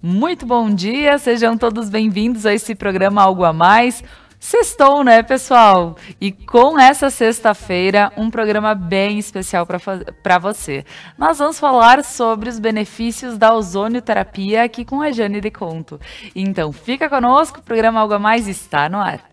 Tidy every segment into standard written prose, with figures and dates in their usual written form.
Muito bom dia, sejam todos bem-vindos a esse programa Algo a Mais. Sextou, né, pessoal? E com essa sexta-feira, um programa bem especial para você. Nós vamos falar sobre os benefícios da ozonioterapia aqui com a Jane de Conto. Então, fica conosco, o programa Algo a Mais está no ar.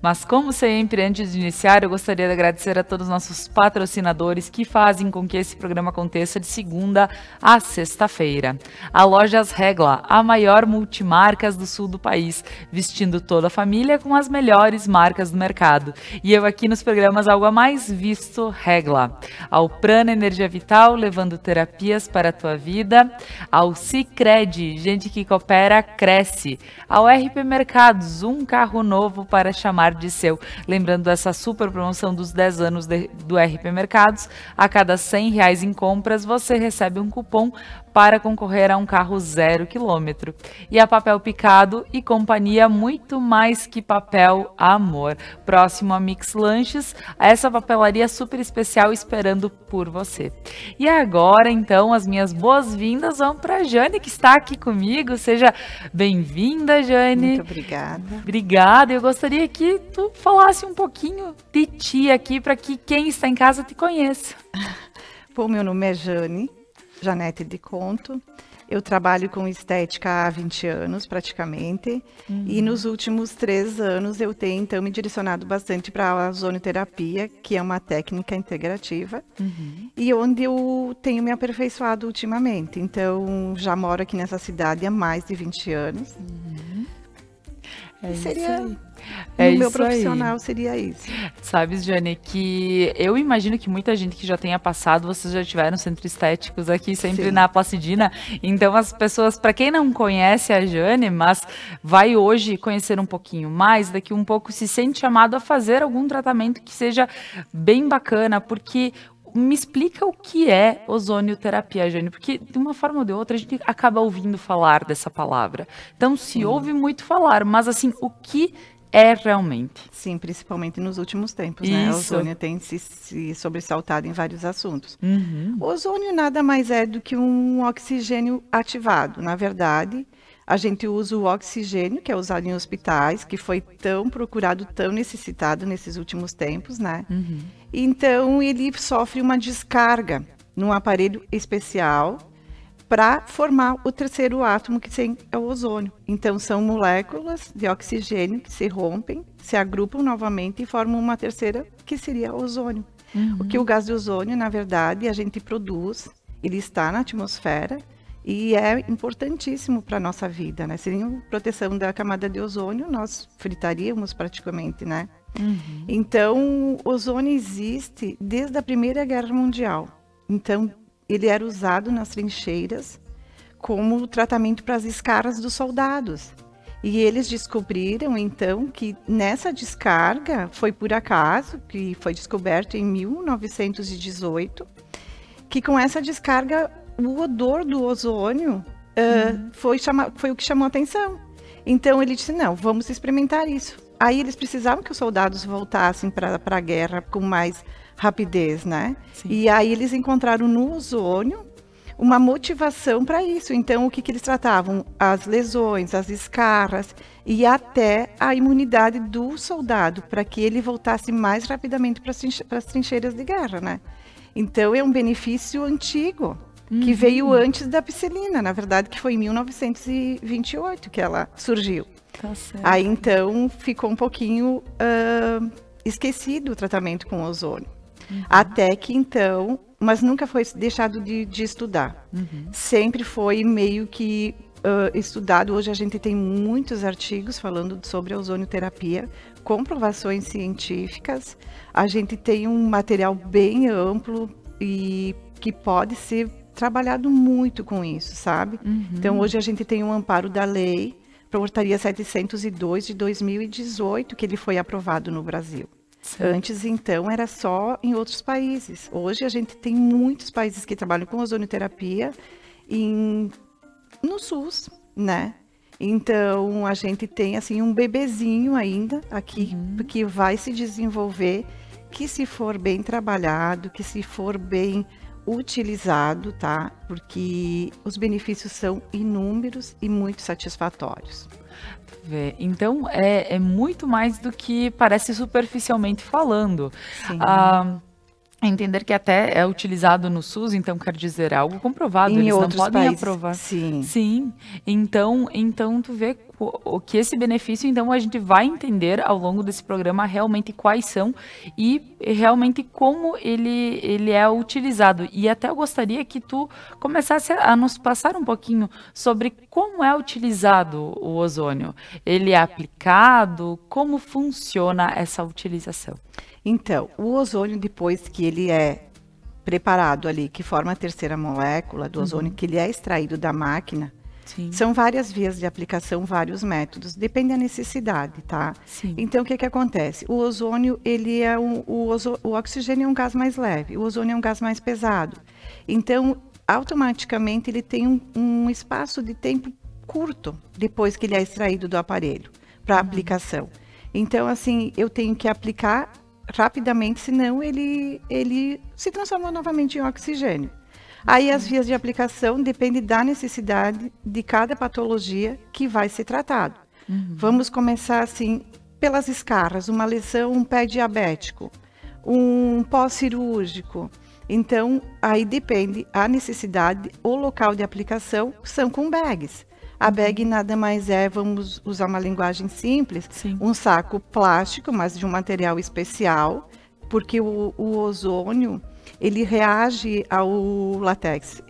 Mas como sempre, antes de iniciar, eu gostaria de agradecer a todos os nossos patrocinadores que fazem com que esse programa aconteça de segunda a sexta-feira. A Lojas Regla, a maior multimarcas do sul do país, vestindo toda a família com as melhores marcas do mercado. E eu aqui nos programas Algo a Mais visto Regla. Ao Prana Energia Vital, levando terapias para a tua vida. Ao Sicredi, gente que coopera, cresce. Ao RP Mercados, um carro novo para chamar de seu. Lembrando essa super promoção dos 10 anos do RP Mercados, a cada R$100 em compras você recebe um cupom para concorrer a um carro 0 km. E a Papel Picado e companhia, muito mais que papel, amor. Próximo a Mix Lanches, essa papelaria super especial esperando por você. E agora, então, as minhas boas-vindas vão para a Jane, que está aqui comigo. Seja bem-vinda, Jane. Muito obrigada. Obrigada. Eu gostaria que tu falasse um pouquinho de ti aqui, para que quem está em casa te conheça. Bom, meu nome é Janete de Conto. Eu trabalho com estética há 20 anos, praticamente. E nos últimos 3 anos eu tenho, então, me direcionado bastante para a ozonioterapia, que é uma técnica integrativa. E onde eu tenho me aperfeiçoado ultimamente. Então, já moro aqui nessa cidade há mais de 20 anos. No meu profissional seria isso. Sabes, Jane, que eu imagino que muita gente que já tenha passado, vocês já tiveram centros estéticos aqui sempre na Placidina. Então as pessoas, para quem não conhece a Jane, mas vai hoje conhecer um pouquinho mais, daqui um pouco se sente chamado a fazer algum tratamento que seja bem bacana, porque me explica o que é ozonioterapia, Jane, porque de uma forma ou de outra a gente acaba ouvindo falar dessa palavra. Então se ouve muito falar, mas assim, o que é realmente? Sim, principalmente nos últimos tempos, né? A ozônio tem se sobressaltado em vários assuntos. O ozônio nada mais é do que um oxigênio ativado. Na verdade, a gente usa o oxigênio, que é usado em hospitais, que foi tão procurado, tão necessitado nesses últimos tempos, né? Então, ele sofre uma descarga num aparelho especial para formar o terceiro átomo, que é o ozônio. Então, são moléculas de oxigênio que se rompem, se agrupam novamente e formam uma terceira, que seria o ozônio. O que o gás de ozônio, na verdade, a gente produz, ele está na atmosfera e é importantíssimo para a nossa vida, né? Sem a proteção da camada de ozônio, nós fritaríamos praticamente, né? Então, o ozônio existe desde a Primeira Guerra Mundial. Então, ele era usado nas trincheiras como tratamento para as escaras dos soldados. E eles descobriram, então, que nessa descarga, foi por acaso, que foi descoberto em 1918, que com essa descarga, o odor do ozônio foi o que chamou a atenção. Então, ele disse, não, vamos experimentar isso. Aí eles precisavam que os soldados voltassem para a guerra com mais rapidez, né? E aí eles encontraram no ozônio uma motivação para isso. Então, o que eles tratavam? As lesões, as escarras e até a imunidade do soldado, para que ele voltasse mais rapidamente para as trincheiras de guerra, né? Então, é um benefício antigo, que veio antes da penicilina, na verdade, que foi em 1928 que ela surgiu. Tá certo. Aí, então, ficou um pouquinho esquecido o tratamento com ozônio. Até que, então, mas nunca foi deixado de estudar. Sempre foi meio que estudado. Hoje a gente tem muitos artigos falando sobre a ozonioterapia, comprovações científicas. A gente tem um material bem amplo e que pode ser trabalhado muito com isso, sabe? Então, hoje a gente tem um amparo da lei, Portaria 702 de 2018, que ele foi aprovado no Brasil. Antes, então, era só em outros países. Hoje, a gente tem muitos países que trabalham com ozonioterapia no SUS. né? Então, a gente tem, assim, um bebezinho ainda aqui, que vai se desenvolver, que se for bem trabalhado, que se for bem utilizado, tá? Porque os benefícios são inúmeros e muito satisfatórios. Então, é muito mais do que parece superficialmente falando. Sim. Entender que até é utilizado no SUS, então quer dizer algo comprovado, Em eles não outros podem países, aprovar. sim. Sim, então tu vê o que esse benefício, então a gente vai entender ao longo desse programa realmente quais são e realmente como ele é utilizado. E até eu gostaria que tu começasse a nos passar um pouquinho sobre como é utilizado o ozônio. Ele é aplicado, como funciona essa utilização? Então, o ozônio, depois que ele é preparado ali, que forma a terceira molécula do ozônio, que ele é extraído da máquina, Sim. São várias vias de aplicação, vários métodos, depende da necessidade, tá? Sim. Então, o que acontece? O ozônio, ele é o oxigênio é um gás mais leve, o ozônio é um gás mais pesado. Então, automaticamente, ele tem um espaço de tempo curto depois que ele é extraído do aparelho para aplicação. Então, assim, eu tenho que aplicar rapidamente, senão ele se transforma novamente em oxigênio. Aí as vias de aplicação dependem da necessidade de cada patologia que vai ser tratado. Vamos começar assim pelas escarras, uma lesão, um pé diabético, um pós-cirúrgico. Então, aí depende a necessidade, o local de aplicação são com bags. A bag nada mais é, vamos usar uma linguagem simples, Sim. um saco plástico, mas de um material especial, porque o ozônio, ele reage ao látex,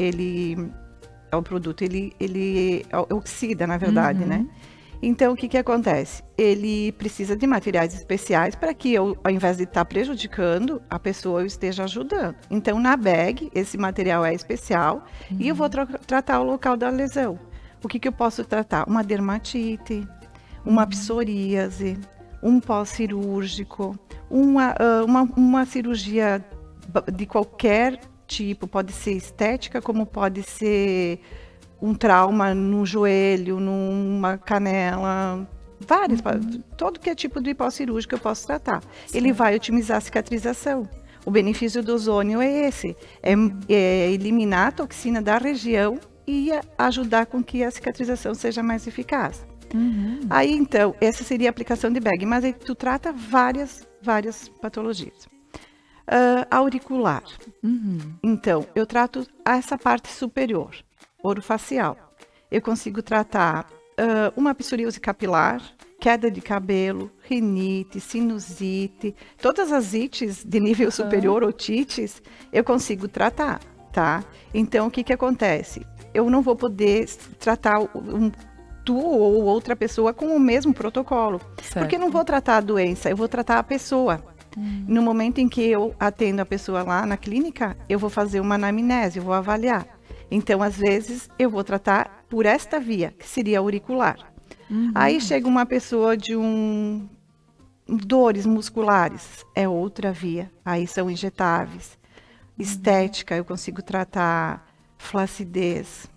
ao produto, ele oxida, na verdade, né? Então, o que acontece? Ele precisa de materiais especiais para que eu, ao invés de estar prejudicando a pessoa, eu esteja ajudando. Então, na bag, esse material é especial e eu vou tratar o local da lesão. O que eu posso tratar? Uma dermatite, uma psoríase, um pós-cirúrgico, uma cirurgia de qualquer tipo, pode ser estética, como pode ser um trauma no joelho, numa canela, vários, todo que é tipo de pós-cirúrgico eu posso tratar. Sim. Ele vai otimizar a cicatrização. O benefício do ozônio é esse, é eliminar a toxina da região e ajudar com que a cicatrização seja mais eficaz. Aí, então, essa seria a aplicação de bag, mas aí tu trata várias patologias. Auricular. Então, eu trato essa parte superior, orofacial. Eu consigo tratar uma psoríase capilar, queda de cabelo, rinite, sinusite, todas as ites de nível superior, otites, eu consigo tratar, tá? Então, o que acontece? Eu não vou poder tratar tu ou outra pessoa com o mesmo protocolo, porque eu não vou tratar a doença, eu vou tratar a pessoa. No momento em que eu atendo a pessoa lá na clínica, eu vou fazer uma anamnese, eu vou avaliar. Então, às vezes, eu vou tratar por esta via, que seria auricular. Aí chega uma pessoa de dores musculares, é outra via, aí são injetáveis. Estética, eu consigo tratar flacidez,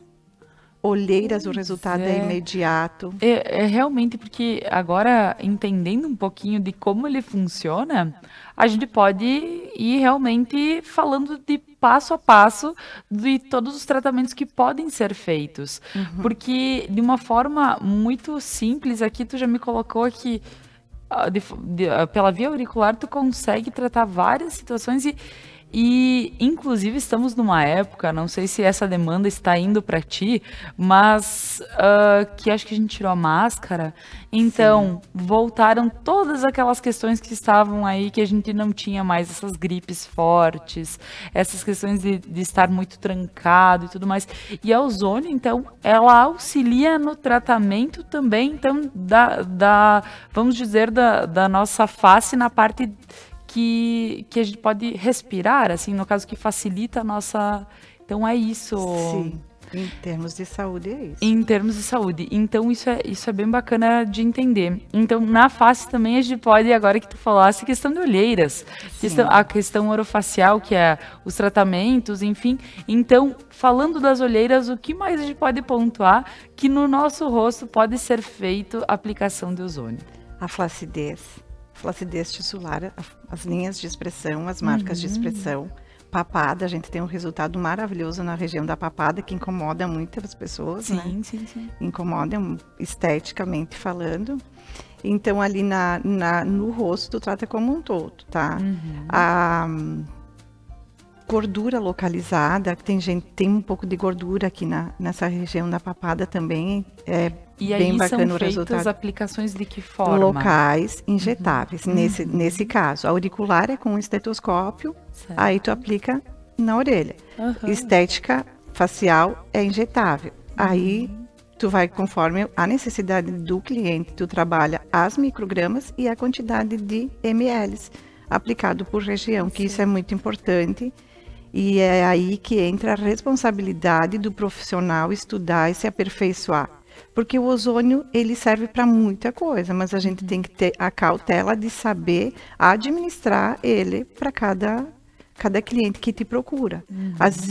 olheiras, o resultado é imediato. É realmente porque agora, entendendo um pouquinho de como ele funciona, a gente pode ir realmente falando de passo a passo de todos os tratamentos que podem ser feitos. Porque, de uma forma muito simples, aqui tu já me colocou que pela via auricular tu consegue tratar várias situações e, inclusive, estamos numa época, não sei se essa demanda está indo para ti, mas que acho que a gente tirou a máscara, então voltaram todas aquelas questões que estavam aí, que a gente não tinha mais, essas gripes fortes, essas questões de estar muito trancado e tudo mais. E a ozônio, então, ela auxilia no tratamento também, então, vamos dizer, da nossa face na parte que a gente pode respirar, assim, no caso que facilita a nossa... Então é isso. Sim. Em termos de saúde, é isso. Em termos de saúde. Então, isso é bem bacana de entender. Então, na face também a gente pode, agora que tu falasse, questão de olheiras, a questão orofacial, que é os tratamentos, enfim. Então, falando das olheiras, o que mais a gente pode pontuar que no nosso rosto pode ser feito a aplicação de ozônio? A flacidez tissular, as linhas de expressão, as marcas de expressão. Papada, a gente tem um resultado maravilhoso na região da papada, que incomoda muitas pessoas, né? Sim. Incomoda esteticamente falando. Então, ali no rosto, tu trata como um todo, tá? A gordura localizada, tem um pouco de gordura aqui nessa região da papada também, e bem aí bacana são o resultado. feitas aplicações de que forma? Locais injetáveis, nesse caso. A auricular é com um estetoscópio, aí tu aplica na orelha. Estética facial é injetável. Aí tu vai, conforme a necessidade do cliente, tu trabalha as microgramas e a quantidade de ml aplicado por região, que isso é muito importante. E é aí que entra a responsabilidade do profissional estudar e se aperfeiçoar. Porque o ozônio, ele serve para muita coisa, mas a gente tem que ter a cautela de saber administrar ele para cada cliente que te procura. Às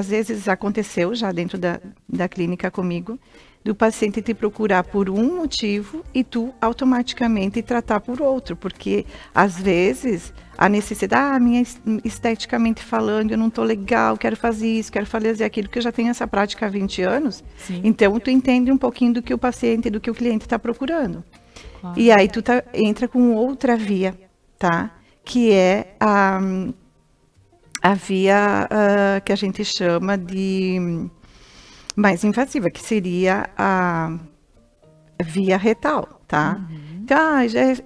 vezes aconteceu já dentro da clínica comigo, do paciente te procurar por um motivo e tu automaticamente tratar por outro, porque às vezes a necessidade, minha esteticamente falando, eu não estou legal, quero fazer isso, quero fazer aquilo, que eu já tenho essa prática há 20 anos, então tu entende um pouquinho do que o paciente, do que o cliente está procurando. Claro. E aí tu entra com outra via, tá? Que é a via que a gente chama de mais invasiva, que seria a via retal, tá? Então,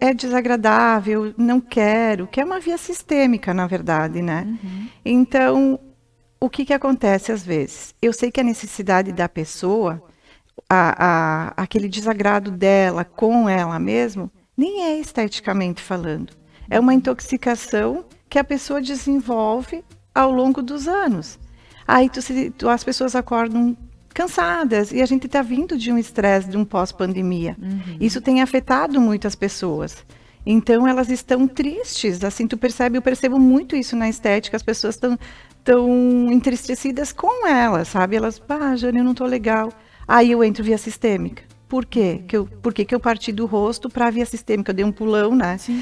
é desagradável, não quero, que é uma via sistêmica, na verdade, né? Então, o que acontece às vezes? Eu sei que a necessidade da pessoa, aquele desagrado dela com ela mesmo, nem é esteticamente falando. É uma intoxicação que a pessoa desenvolve ao longo dos anos. Aí as pessoas acordam cansadas, e a gente está vindo de um estresse, de um pós-pandemia. Isso tem afetado muitas pessoas. Então, elas estão tristes, assim, eu percebo muito isso na estética, as pessoas estão entristecidas com elas, sabe? Elas, Jane, eu não estou legal. Aí eu entro via sistêmica. Por quê? Por que eu parti do rosto para a via sistêmica? Eu dei um pulão, né? Sim.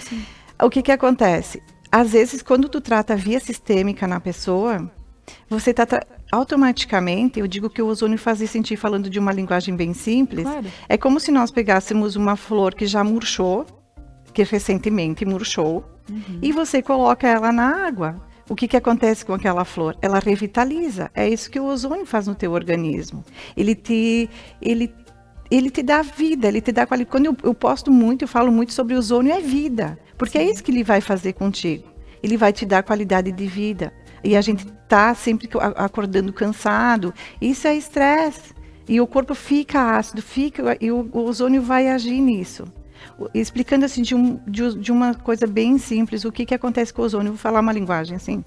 O que acontece? Às vezes, quando tu trata a via sistêmica na pessoa, você está automaticamente, eu digo que o ozônio faz isso sentir, falando de uma linguagem bem simples, é como se nós pegássemos uma flor que já murchou, que recentemente murchou, e você coloca ela na água. O que acontece com aquela flor? Ela revitaliza. É isso que o ozônio faz no teu organismo. Ele te dá vida, ele te dá qualidade. Quando eu posto muito, eu falo muito sobre o ozônio, é vida. Porque é isso que ele vai fazer contigo. Ele vai te dar qualidade de vida. E a gente está sempre acordando cansado. Isso é estresse. E o corpo fica ácido, e o ozônio vai agir nisso. Explicando assim de uma coisa bem simples, o que acontece com o ozônio. Vou falar uma linguagem assim.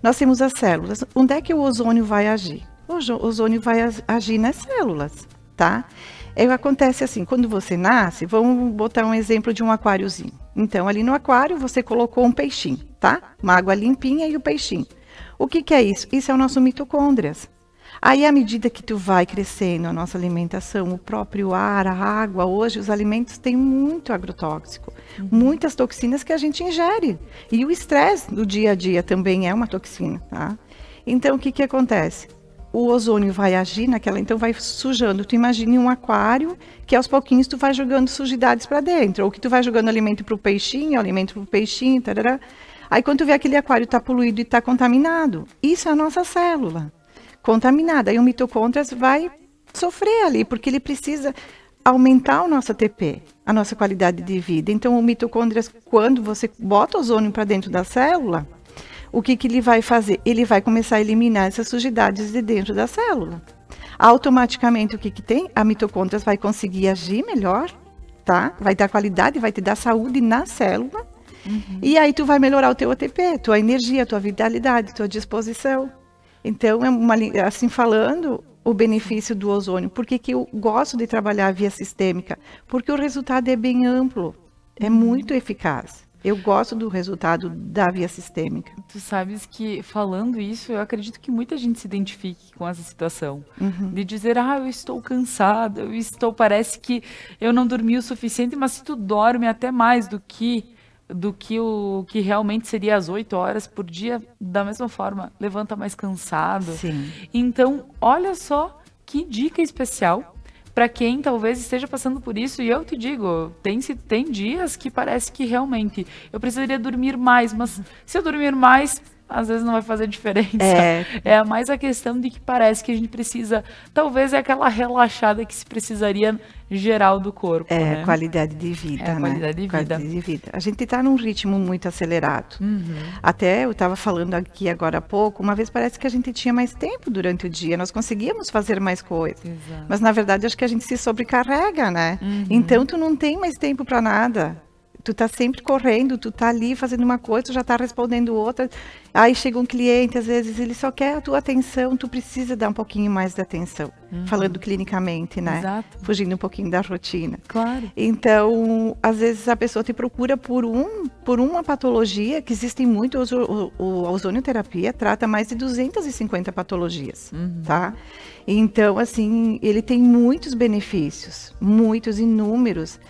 Nós temos as células. Onde é que o ozônio vai agir? O ozônio vai agir nas células, tá? Acontece assim, quando você nasce, vamos botar um exemplo de um aquáriozinho. Então, ali no aquário, você colocou um peixinho, tá? Uma água limpinha e o peixinho. O que é isso? Isso é o nosso mitocôndrias. Aí, à medida que tu vai crescendo a nossa alimentação, o próprio ar, a água, hoje os alimentos têm muito agrotóxico, muitas toxinas que a gente ingere. E o estresse do dia a dia também é uma toxina, tá? Então, o que acontece? O ozônio vai agir então vai sujando. Tu imagine um aquário que aos pouquinhos tu vai jogando sujidades para dentro, ou que tu vai jogando alimento para o peixinho, tarará. Aí quando tu vê aquele aquário tá poluído e tá contaminado, isso é a nossa célula contaminada. Aí o mitocôndrias vai sofrer ali, porque ele precisa aumentar o nosso ATP, a nossa qualidade de vida. Então o mitocôndrias, quando você bota ozônio para dentro da célula, o que ele vai fazer? Ele vai começar a eliminar essas sujidades de dentro da célula. Automaticamente, o que tem? A mitocôndria vai conseguir agir melhor, tá? Vai dar qualidade, vai te dar saúde na célula. E aí tu vai melhorar o teu ATP, tua energia, tua vitalidade, tua disposição. Então, assim falando, o benefício do ozônio. Por que eu gosto de trabalhar a via sistêmica? Porque o resultado é bem amplo, é muito eficaz. Eu gosto do resultado da via sistêmica. Tu sabes que, falando isso, eu acredito que muita gente se identifique com essa situação. De dizer, eu estou cansada, parece que eu não dormi o suficiente, mas se tu dorme até mais do que o que realmente seria as 8 horas por dia, da mesma forma, levanta mais cansado. Sim. Então, olha só que dica especial para quem talvez esteja passando por isso. E eu te digo, tem dias que parece que realmente eu precisaria dormir mais, mas se eu dormir mais, às vezes não vai fazer diferença. É mais a questão de que parece que a gente precisa, talvez é aquela relaxada que se precisaria geral do corpo. Né? Qualidade de vida, Qualidade de vida. A gente está num ritmo muito acelerado. Até eu estava falando aqui agora há pouco, uma vez parece que a gente tinha mais tempo durante o dia, nós conseguíamos fazer mais coisas. Exato. Mas na verdade acho que a gente se sobrecarrega, né? Então tu não tem mais tempo para nada. Tu tá sempre correndo, tu tá ali fazendo uma coisa, tu já tá respondendo outra. Aí chega um cliente, às vezes ele só quer a tua atenção, tu precisa dar um pouquinho mais de atenção. Falando clinicamente, né? Exato. Fugindo um pouquinho da rotina. Claro. Então, às vezes a pessoa te procura por uma patologia, que existem muito, a ozonioterapia trata mais de 250 patologias, tá? Então, assim, ele tem muitos benefícios, muitos, inúmeros.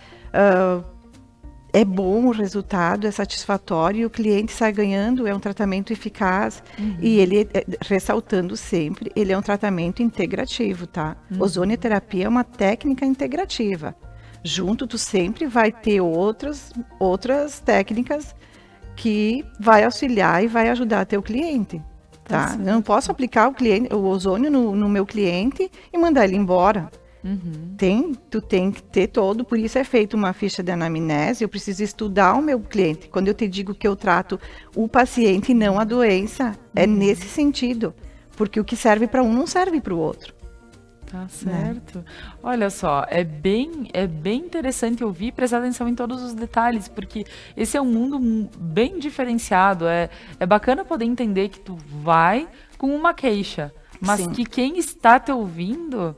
É bom o resultado, é satisfatório e o cliente sai ganhando, é um tratamento eficaz e ele, ressaltando sempre, ele é um tratamento integrativo, tá? Ozonioterapia é uma técnica integrativa. Junto, tu sempre vai ter outras técnicas que vai auxiliar e vai ajudar teu cliente, tá? Eu não posso aplicar o ozônio no meu cliente e mandar ele embora. Tu tem que ter todo, por isso é feita uma ficha de anamnese, eu preciso estudar o meu cliente. Quando eu te digo que eu trato o paciente e não a doença, é nesse sentido, porque o que serve para um não serve para o outro. Tá certo. Né? Olha só, é bem interessante ouvir e prestar atenção em todos os detalhes, porque esse é um mundo bem diferenciado, é bacana poder entender que tu vai com uma queixa, mas que quem está te ouvindo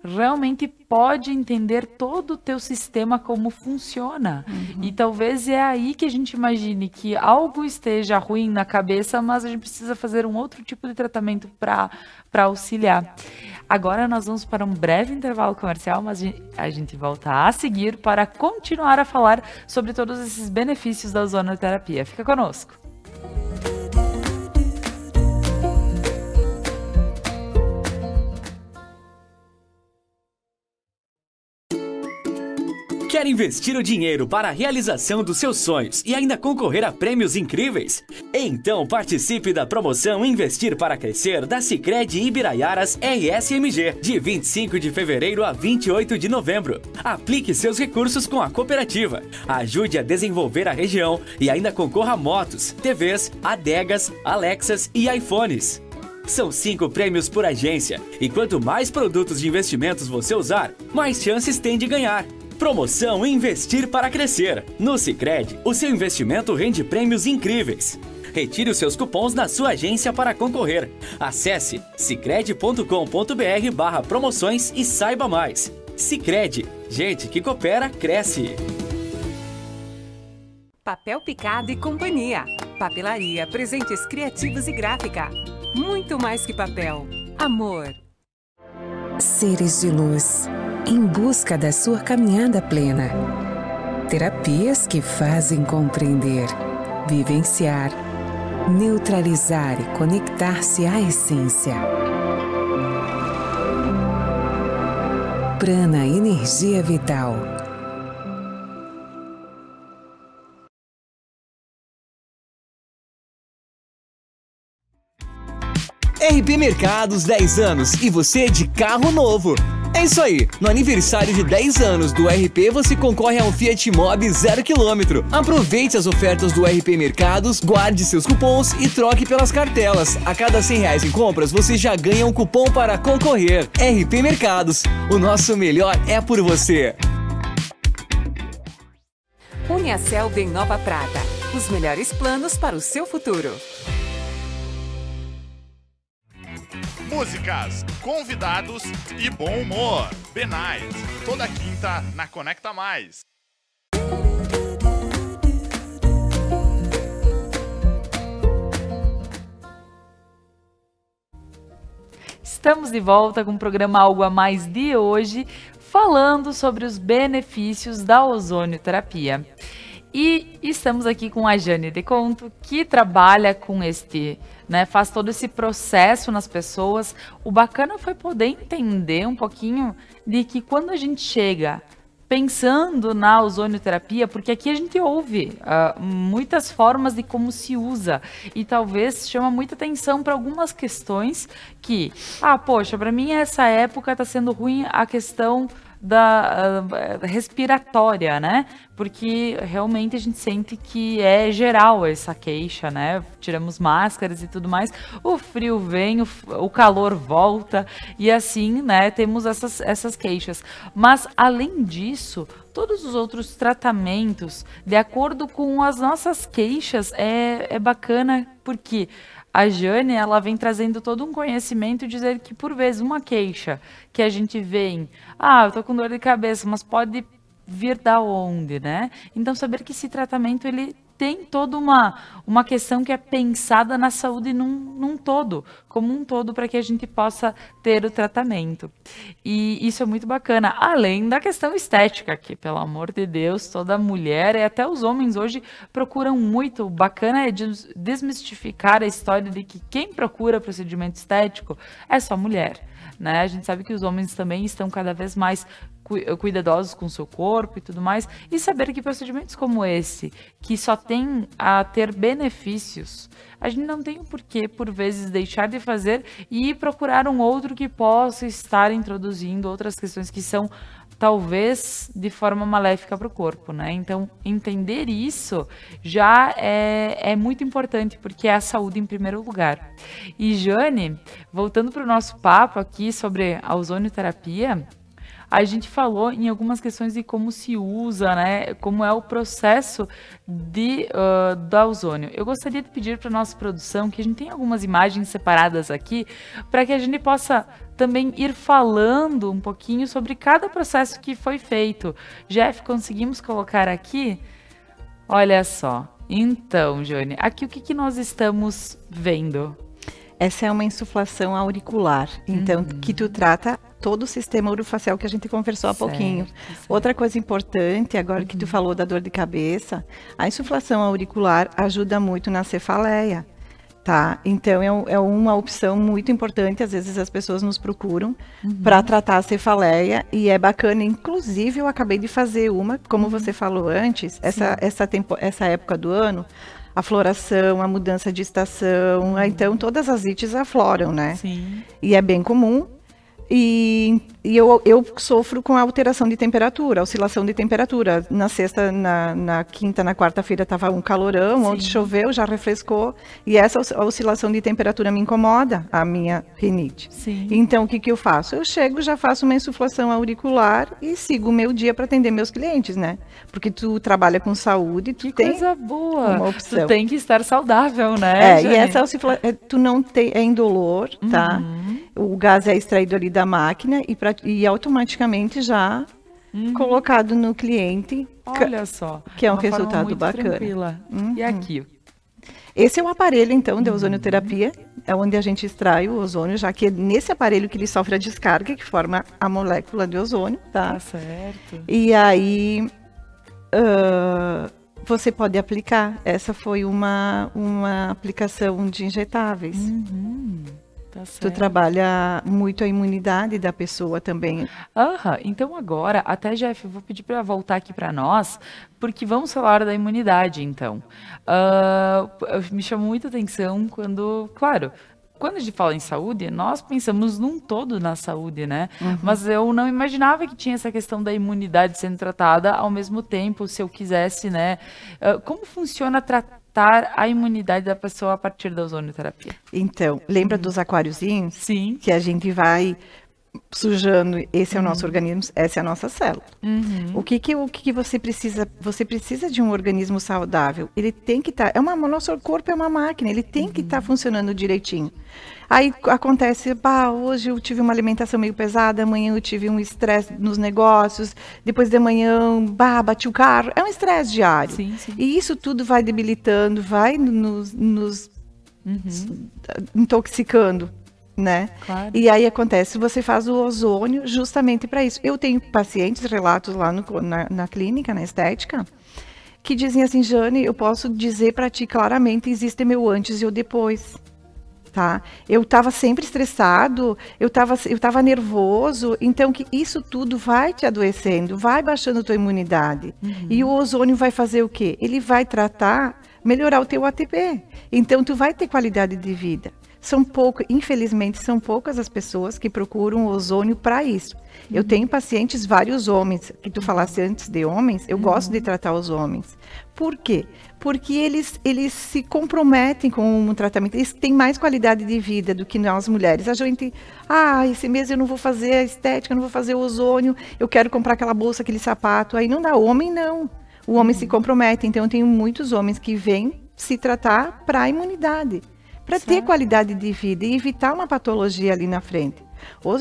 realmente pode entender todo o teu sistema, como funciona. E talvez é aí que a gente imagine que algo esteja ruim na cabeça, mas a gente precisa fazer um outro tipo de tratamento para auxiliar. Agora nós vamos para um breve intervalo comercial, mas a gente volta a seguir para continuar a falar sobre todos esses benefícios da ozonioterapia. Fica conosco. Quer investir o dinheiro para a realização dos seus sonhos e ainda concorrer a prêmios incríveis? Então participe da promoção Investir para Crescer da Sicredi Ibiraiaras RSMG, de 25 de fevereiro a 28 de novembro. Aplique seus recursos com a cooperativa, ajude a desenvolver a região e ainda concorra a motos, TVs, adegas, Alexas e iPhones. São 5 prêmios por agência, e quanto mais produtos de investimentos você usar, mais chances tem de ganhar. Promoção Investir para Crescer. No Sicredi, o seu investimento rende prêmios incríveis. Retire os seus cupons na sua agência para concorrer. Acesse sicredi.com.br/promoções e saiba mais. Sicredi, gente que coopera, cresce. Papel Picado e Companhia. Papelaria, presentes criativos e gráfica. Muito mais que papel. Amor. Seres de luz. Em busca da sua caminhada plena. Terapias que fazem compreender, vivenciar, neutralizar e conectar-se à essência. Prana Energia Vital. RP Mercados 10 anos e você de carro novo. É isso aí, no aniversário de 10 anos do RP você concorre a um Fiat Mobi 0 km. Aproveite as ofertas do RP Mercados, guarde seus cupons e troque pelas cartelas. A cada R$100 em compras você já ganha um cupom para concorrer. RP Mercados, o nosso melhor é por você. Uniaselv em Nova Prata, os melhores planos para o seu futuro. músicas, convidados e bom humor. Benais, toda quinta na Conecta Mais. Estamos de volta com o programa Algo a Mais de hoje, falando sobre os benefícios da ozonioterapia. E estamos aqui com a Jane Deconto, que trabalha com faz todo esse processo nas pessoas. O bacana foi poder entender um pouquinho de que quando a gente chega pensando na ozonioterapia, porque aqui a gente ouve muitas formas de como se usa e talvez chama muita atenção para algumas questões que, poxa, para mim essa época está sendo ruim a questão da respiratória, né? Porque realmente a gente sente que é geral essa queixa, né? Tiramos máscaras e tudo mais, o frio vem, o calor volta e assim, né? Temos essas queixas. Mas além disso, todos os outros tratamentos, de acordo com as nossas queixas, é bacana porque a Jane, ela vem trazendo todo um conhecimento, dizer que por vezes uma queixa que a gente vem, eu tô com dor de cabeça, mas pode vir da onde, né? Então saber que esse tratamento, ele tem toda uma questão que é pensada na saúde num todo, como um todo, para que a gente possa ter o tratamento. E isso é muito bacana, além da questão estética, que, pelo amor de Deus, toda mulher e até os homens hoje procuram muito. O bacana é desmistificar a história de que quem procura procedimento estético é só mulher, né? A gente sabe que os homens também estão cada vez mais cuidadosos com o seu corpo e tudo mais, e saber que procedimentos como esse, que só tem a ter benefícios, a gente não tem o porquê, por vezes, deixar de fazer e procurar um outro que possa estar introduzindo outras questões que são, talvez, de forma maléfica para o corpo, né? Então, entender isso já é muito importante, porque é a saúde em primeiro lugar. E, Jane, voltando para o nosso papo aqui sobre a ozonioterapia, a gente falou em algumas questões de como se usa, né? Como é o processo da ozônio. Eu gostaria de pedir para a nossa produção que a gente tenha algumas imagens separadas aqui, para que a gente possa também ir falando um pouquinho sobre cada processo que foi feito. Jeff, conseguimos colocar aqui? Olha só. Então, Jane, aqui o que nós estamos vendo? Essa é uma insuflação auricular, então, que tu trata todo o sistema orofacial que a gente conversou há pouquinho. Certo. Outra coisa importante, agora que tu falou da dor de cabeça, a insuflação auricular ajuda muito na cefaleia, tá? Então, é uma opção muito importante, às vezes as pessoas nos procuram para tratar a cefaleia, e é bacana. Inclusive, eu acabei de fazer uma, como você falou antes, essa época do ano, a floração, a mudança de estação, então todas as ites afloram, né? Sim. E é bem comum. E eu sofro com a alteração de temperatura, oscilação de temperatura. Na sexta, na quinta, na quarta-feira estava um calorão, ontem choveu, já refrescou. E essa oscilação de temperatura me incomoda, a minha rinite. Sim. Então, o que eu faço? Eu chego, já faço uma insuflação auricular e sigo o meu dia para atender meus clientes, né? Porque tu trabalha com saúde, tu tem coisa boa. Uma opção. Tu tem que estar saudável, né? E essa tu não tem, é indolor, tá? O gás é extraído ali da máquina e automaticamente já colocado no cliente. Olha só. Que é um resultado muito bacana. Tranquila. E aqui? Esse é o aparelho, então, de ozonioterapia. É onde a gente extrai o ozônio, já que é nesse aparelho que ele sofre a descarga, que forma a molécula de ozônio, tá? Tá certo. E aí, você pode aplicar. Essa foi uma aplicação de injetáveis. Tá certo. Tu trabalha muito a imunidade da pessoa também. Então agora, até Jeff, eu vou pedir para voltar aqui para nós, porque vamos falar da imunidade, então. Me chamou muita atenção quando, claro, quando a gente fala em saúde, nós pensamos num todo na saúde, né? Mas eu não imaginava que tinha essa questão da imunidade sendo tratada ao mesmo tempo, se eu quisesse, né? Como funciona tratar a imunidade da pessoa a partir da ozonioterapia? Então, lembra dos aquáriozinhos? Sim. Que a gente vai sujando, esse é o nosso organismo, essa é a nossa célula. O que você precisa? Você precisa de um organismo saudável. Ele tem que estar, nosso corpo é uma máquina, ele tem que estar funcionando direitinho. Aí acontece, hoje eu tive uma alimentação meio pesada, amanhã eu tive um estresse nos negócios, depois de manhã, bati o carro. É um estresse diário. Sim, sim. E isso tudo vai debilitando, vai nos intoxicando, né? Claro. E aí acontece, você faz o ozônio justamente para isso. Eu tenho pacientes, relatos lá na clínica, na estética, que dizem assim, Jane, eu posso dizer para ti claramente, existe meu antes e o depois. Tá? Eu estava sempre estressado, eu estava nervoso, então que isso tudo vai te adoecendo, vai baixando a tua imunidade. E o ozônio vai fazer o quê? Ele vai melhorar o teu ATP. Então tu vai ter qualidade de vida. Infelizmente, são poucas as pessoas que procuram ozônio para isso. Eu tenho pacientes, vários homens, que tu falasse antes de homens, eu gosto de tratar os homens. Por quê? Porque eles se comprometem com o tratamento, eles têm mais qualidade de vida do que nós mulheres. A gente, esse mês eu não vou fazer a estética, eu não vou fazer o ozônio, eu quero comprar aquela bolsa, aquele sapato, aí não dá. Homem não. O homem se compromete, então eu tenho muitos homens que vêm se tratar para a imunidade. Para ter qualidade de vida e evitar uma patologia ali na frente.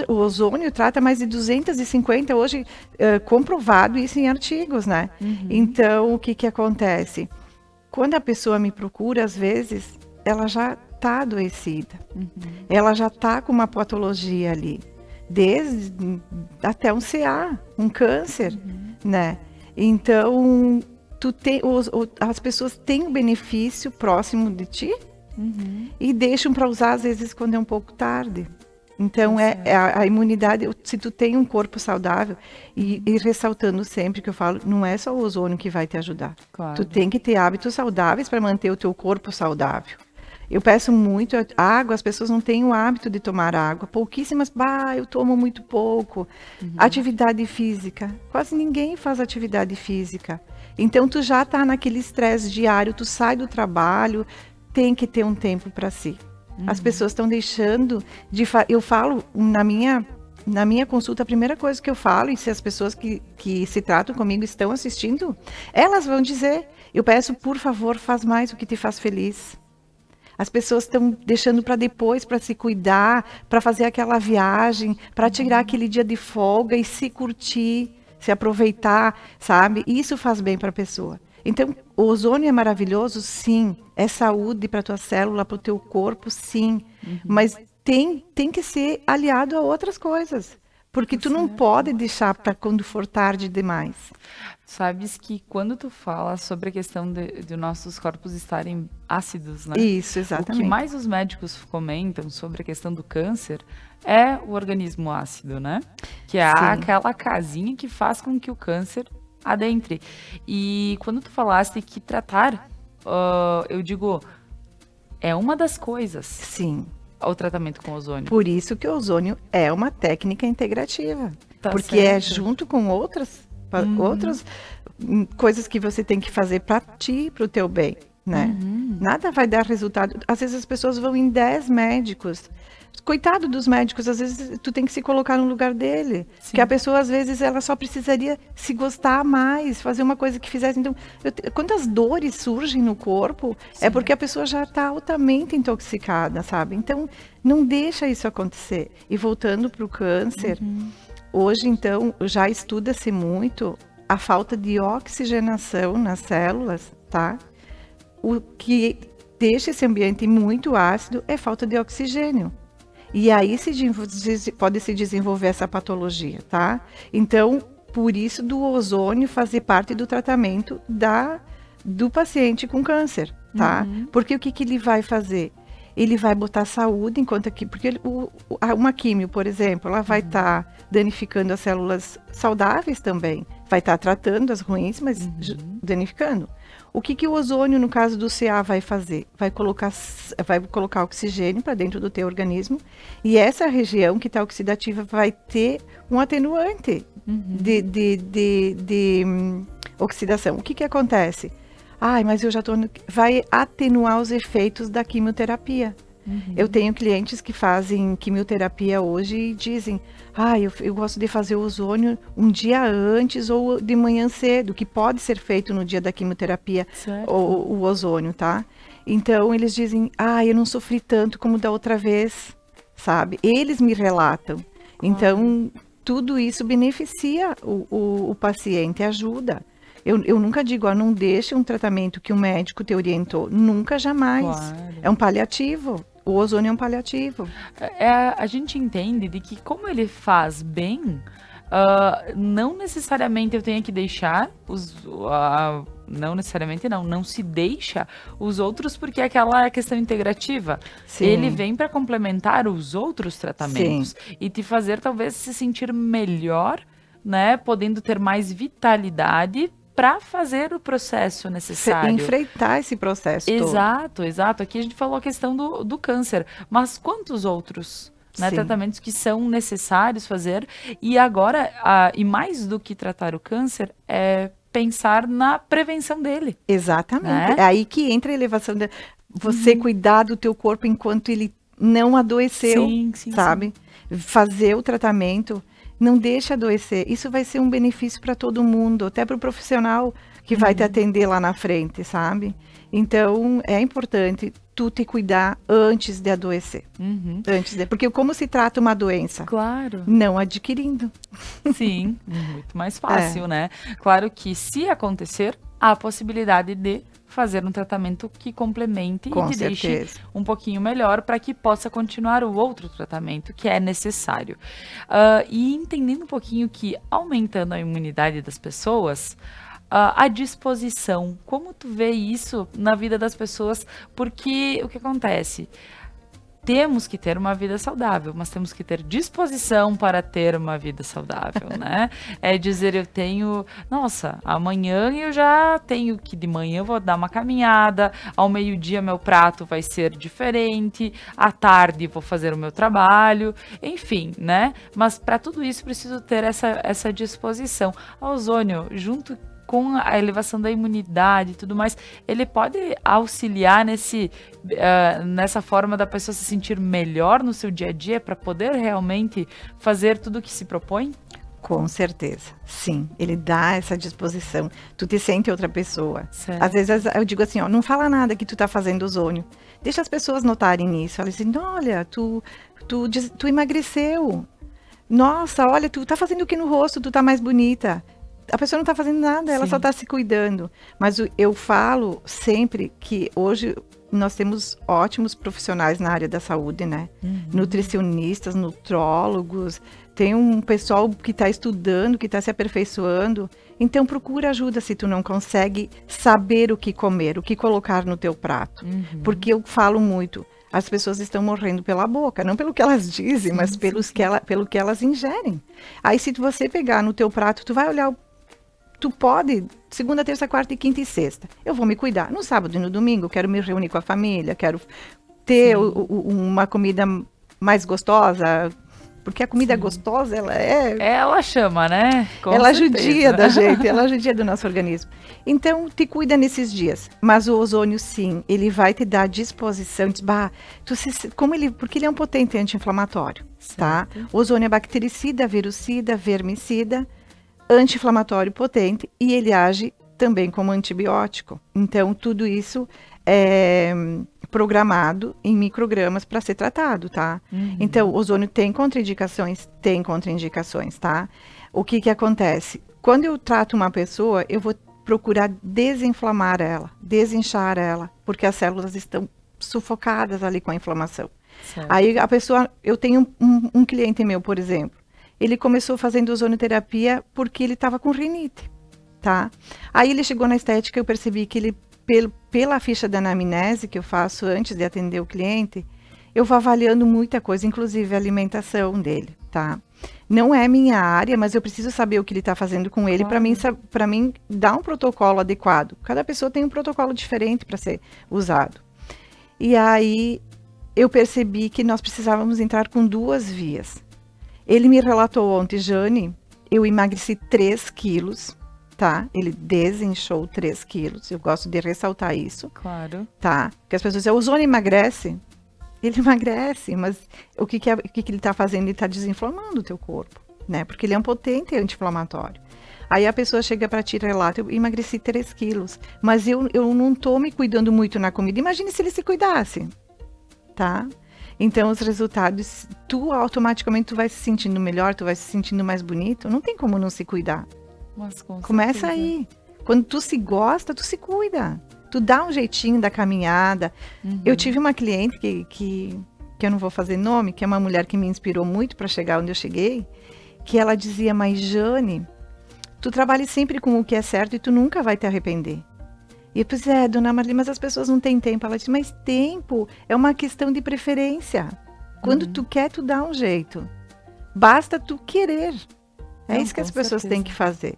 O ozônio trata mais de 250, hoje comprovado isso em artigos, né? Então, o que acontece? Quando a pessoa me procura, às vezes, ela já está adoecida. Ela já está com uma patologia ali. Até um CA, um câncer, né? Então, as pessoas têm um benefício próximo de ti, e deixam para usar, às vezes, quando é um pouco tarde. Então, a imunidade, se tu tem um corpo saudável, e ressaltando sempre que eu falo, não é só o ozônio que vai te ajudar. Claro. Tu tem que ter hábitos saudáveis para manter o teu corpo saudável. Eu peço muito água, as pessoas não têm o hábito de tomar água. Pouquíssimas, eu tomo muito pouco. Atividade física, quase ninguém faz atividade física. Então, tu já está naquele estresse diário, tu sai do trabalho, tem que ter um tempo para si. As pessoas estão deixando de... Eu falo, na minha consulta, a primeira coisa que eu falo, e se as pessoas que se tratam comigo estão assistindo, elas vão dizer, eu peço, por favor, faz mais o que te faz feliz. As pessoas estão deixando para depois, para se cuidar, para fazer aquela viagem, para tirar aquele dia de folga e se curtir, se aproveitar, sabe? Isso faz bem para a pessoa. Então, o ozônio é maravilhoso, sim. É saúde para a tua célula, para o teu corpo, sim. Mas tem que ser aliado a outras coisas. Porque tu não pode deixar para quando for tarde demais. Sabes que quando tu fala sobre a questão de nossos corpos estarem ácidos, né? Isso, exatamente. O que mais os médicos comentam sobre a questão do câncer é o organismo ácido, né? Que é aquela casinha que faz com que o câncer adentre. E quando tu falaste que tratar, eu digo, é uma das coisas. Sim. O tratamento com ozônio. Por isso que o ozônio é uma técnica integrativa. Porque certo. É junto com outras coisas que você tem que fazer para ti, para o teu bem, né? Nada vai dar resultado. Às vezes as pessoas vão em 10 médicos. Coitado dos médicos, às vezes tu tem que se colocar no lugar dele. Sim. Que a pessoa, às vezes, ela só precisaria se gostar mais, fazer uma coisa que fizesse. Então, quantas dores surgem no corpo, é porque a pessoa já está altamente intoxicada, sabe? Então, não deixa isso acontecer. E voltando para o câncer, hoje, então, já estuda-se muito a falta de oxigenação nas células, tá? O que deixa esse ambiente muito ácido é falta de oxigênio. E aí pode se desenvolver essa patologia, tá? Então, por isso do ozônio fazer parte do tratamento do paciente com câncer, tá? Porque o que ele vai fazer? Ele vai botar saúde enquanto aqui, porque uma químio, por exemplo, ela vai estar danificando as células saudáveis também, vai estar tratando as ruins, mas danificando. O que o ozônio, no caso do CA, vai fazer? Vai colocar oxigênio para dentro do teu organismo, e essa região que está oxidativa vai ter um atenuante de oxidação. O que acontece? Mas eu já vai atenuar os efeitos da quimioterapia. Eu tenho clientes que fazem quimioterapia hoje e dizem, eu gosto de fazer o ozônio um dia antes ou de manhã cedo, que pode ser feito no dia da quimioterapia, o ozônio, tá? Então, eles dizem, eu não sofri tanto como da outra vez, sabe? Eles me relatam. Então, tudo isso beneficia o paciente, ajuda. Eu nunca digo, não deixe um tratamento que o médico te orientou. Nunca, jamais. Claro. É um paliativo. O ozônio é um paliativo. A gente entende de que como ele faz bem, não necessariamente eu tenho que deixar não necessariamente não se deixa os outros, porque é aquela questão integrativa. Sim. Ele vem para complementar os outros tratamentos. Sim. E te fazer talvez se sentir melhor, né, podendo ter mais vitalidade para fazer o processo necessário. Enfrentar esse processo todo. Exato. Aqui a gente falou a questão do câncer, mas quantos outros, né, tratamentos que são necessários fazer? E agora, e mais do que tratar o câncer, é pensar na prevenção dele. Exatamente. Né? É aí que entra a elevação da... Você cuidar do teu corpo enquanto ele não adoeceu, sabe? Sim. Fazer o tratamento... Não deixa adoecer. Isso vai ser um benefício para todo mundo, até para o profissional que vai te atender lá na frente, sabe? Então, é importante tu te cuidar antes de adoecer. Porque como se trata uma doença? Claro. Não adquirindo. Sim, muito mais fácil, né? Claro que se acontecer, há a possibilidade de fazer um tratamento que complemente e te deixe um pouquinho melhor para que possa continuar o outro tratamento que é necessário. E entendendo um pouquinho que aumentando a imunidade das pessoas, a disposição, como tu vê isso na vida das pessoas? Porque o que acontece? Temos que ter uma vida saudável, mas temos que ter disposição para ter uma vida saudável, né? É dizer, eu tenho... Nossa, amanhã eu já tenho que... De manhã eu vou dar uma caminhada, ao meio-dia meu prato vai ser diferente, à tarde vou fazer o meu trabalho, enfim, né? Mas para tudo isso preciso ter essa disposição. A ozônio, junto com a elevação da imunidade e tudo mais, ele pode auxiliar nessa forma da pessoa se sentir melhor no seu dia a dia para poder realmente fazer tudo o que se propõe? Com certeza, sim. Ele dá essa disposição. Tu te sente outra pessoa. Certo. Às vezes eu digo assim, não fala nada que tu tá fazendo ozônio. Deixa as pessoas notarem isso. Elas dizem, olha, tu emagreceu. Nossa, olha, tu tá fazendo o que no rosto? Tu tá mais bonita. A pessoa não está fazendo nada, ela só está se cuidando. Mas eu falo sempre que hoje nós temos ótimos profissionais na área da saúde, né? Nutricionistas, nutrólogos, tem um pessoal que está estudando, que está se aperfeiçoando. Então procura ajuda se tu não consegue saber o que comer, o que colocar no teu prato. Porque eu falo muito, as pessoas estão morrendo pela boca, não pelo que elas dizem, mas pelo que elas ingerem. Aí se você pegar no teu prato, tu vai olhar tu pode, segunda, terça, quarta e quinta e sexta. Eu vou me cuidar. No sábado e no domingo, eu quero me reunir com a família, quero ter uma comida mais gostosa, porque a comida gostosa, ela chama, né? Ela judia da gente, ela judia do nosso organismo. Então, te cuida nesses dias. Mas o ozônio, sim, ele vai te dar disposição, porque ele é um potente anti-inflamatório, tá? O ozônio é bactericida, virucida, vermicida, anti-inflamatório potente, e ele age também como antibiótico. Então, tudo isso é programado em microgramas para ser tratado, tá? Então, o ozônio tem contraindicações? Tem contraindicações, tá? O que acontece? Quando eu trato uma pessoa, eu vou procurar desinflamar ela, desinchar ela, porque as células estão sufocadas ali com a inflamação. Certo. Aí a pessoa, eu tenho um cliente meu, por exemplo, ele começou fazendo ozonioterapia porque ele estava com rinite, tá? Aí ele chegou na estética, eu percebi que ele, pela ficha da anamnese que eu faço antes de atender o cliente, eu vou avaliando muita coisa, inclusive a alimentação dele, tá? Não é minha área, mas eu preciso saber o que ele está fazendo com ele para mim dar um protocolo adequado. Cada pessoa tem um protocolo diferente para ser usado. E aí eu percebi que nós precisávamos entrar com 2 vias. Ele me relatou ontem, Jane, eu emagreci 3 quilos, tá? Ele desinchou 3 quilos, eu gosto de ressaltar isso. Claro. Tá? Porque as pessoas dizem, o ozônio emagrece? Ele emagrece, mas o que ele está fazendo? Ele está desinflamando o teu corpo, né? Porque ele é um potente anti-inflamatório. Aí a pessoa chega para ti e relata, eu emagreci 3 quilos, mas eu não estou me cuidando muito na comida. Imagine se ele se cuidasse, tá? Então, os resultados, tu automaticamente tu vai se sentindo melhor, tu vai se sentindo mais bonito. Não tem como não se cuidar. Mas começa aí. Quando tu se gosta, tu se cuida. Tu dá um jeitinho da caminhada. Eu tive uma cliente que eu não vou fazer nome, que é uma mulher que me inspirou muito para chegar onde eu cheguei, que ela dizia, mas Jane, tu trabalha sempre com o que é certo e tu nunca vai te arrepender. E eu pensei, dona Marli, mas as pessoas não têm tempo. Ela disse, mas tempo é uma questão de preferência. Quando tu quer, tu dá um jeito. Basta tu querer. É isso que as pessoas têm que fazer.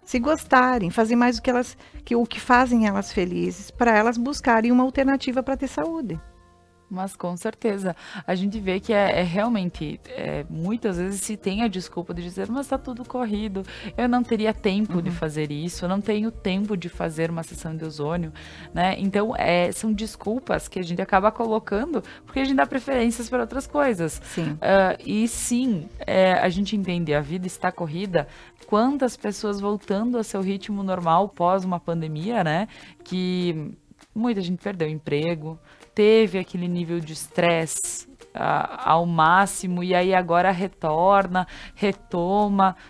Se gostarem, fazer mais o que fazem elas felizes, para elas buscarem uma alternativa para ter saúde. Mas com certeza, a gente vê que realmente, muitas vezes se tem a desculpa de dizer, mas tá tudo corrido, eu não teria tempo de fazer isso, eu não tenho tempo de fazer uma sessão de ozônio, né? Então, são desculpas que a gente acaba colocando, porque a gente dá preferências para outras coisas. Sim. E sim, a gente entende, a vida está corrida, quantas pessoas voltando ao seu ritmo normal pós uma pandemia, né? Que muita gente perdeu o emprego, teve aquele nível de estresse ao máximo e aí agora retoma,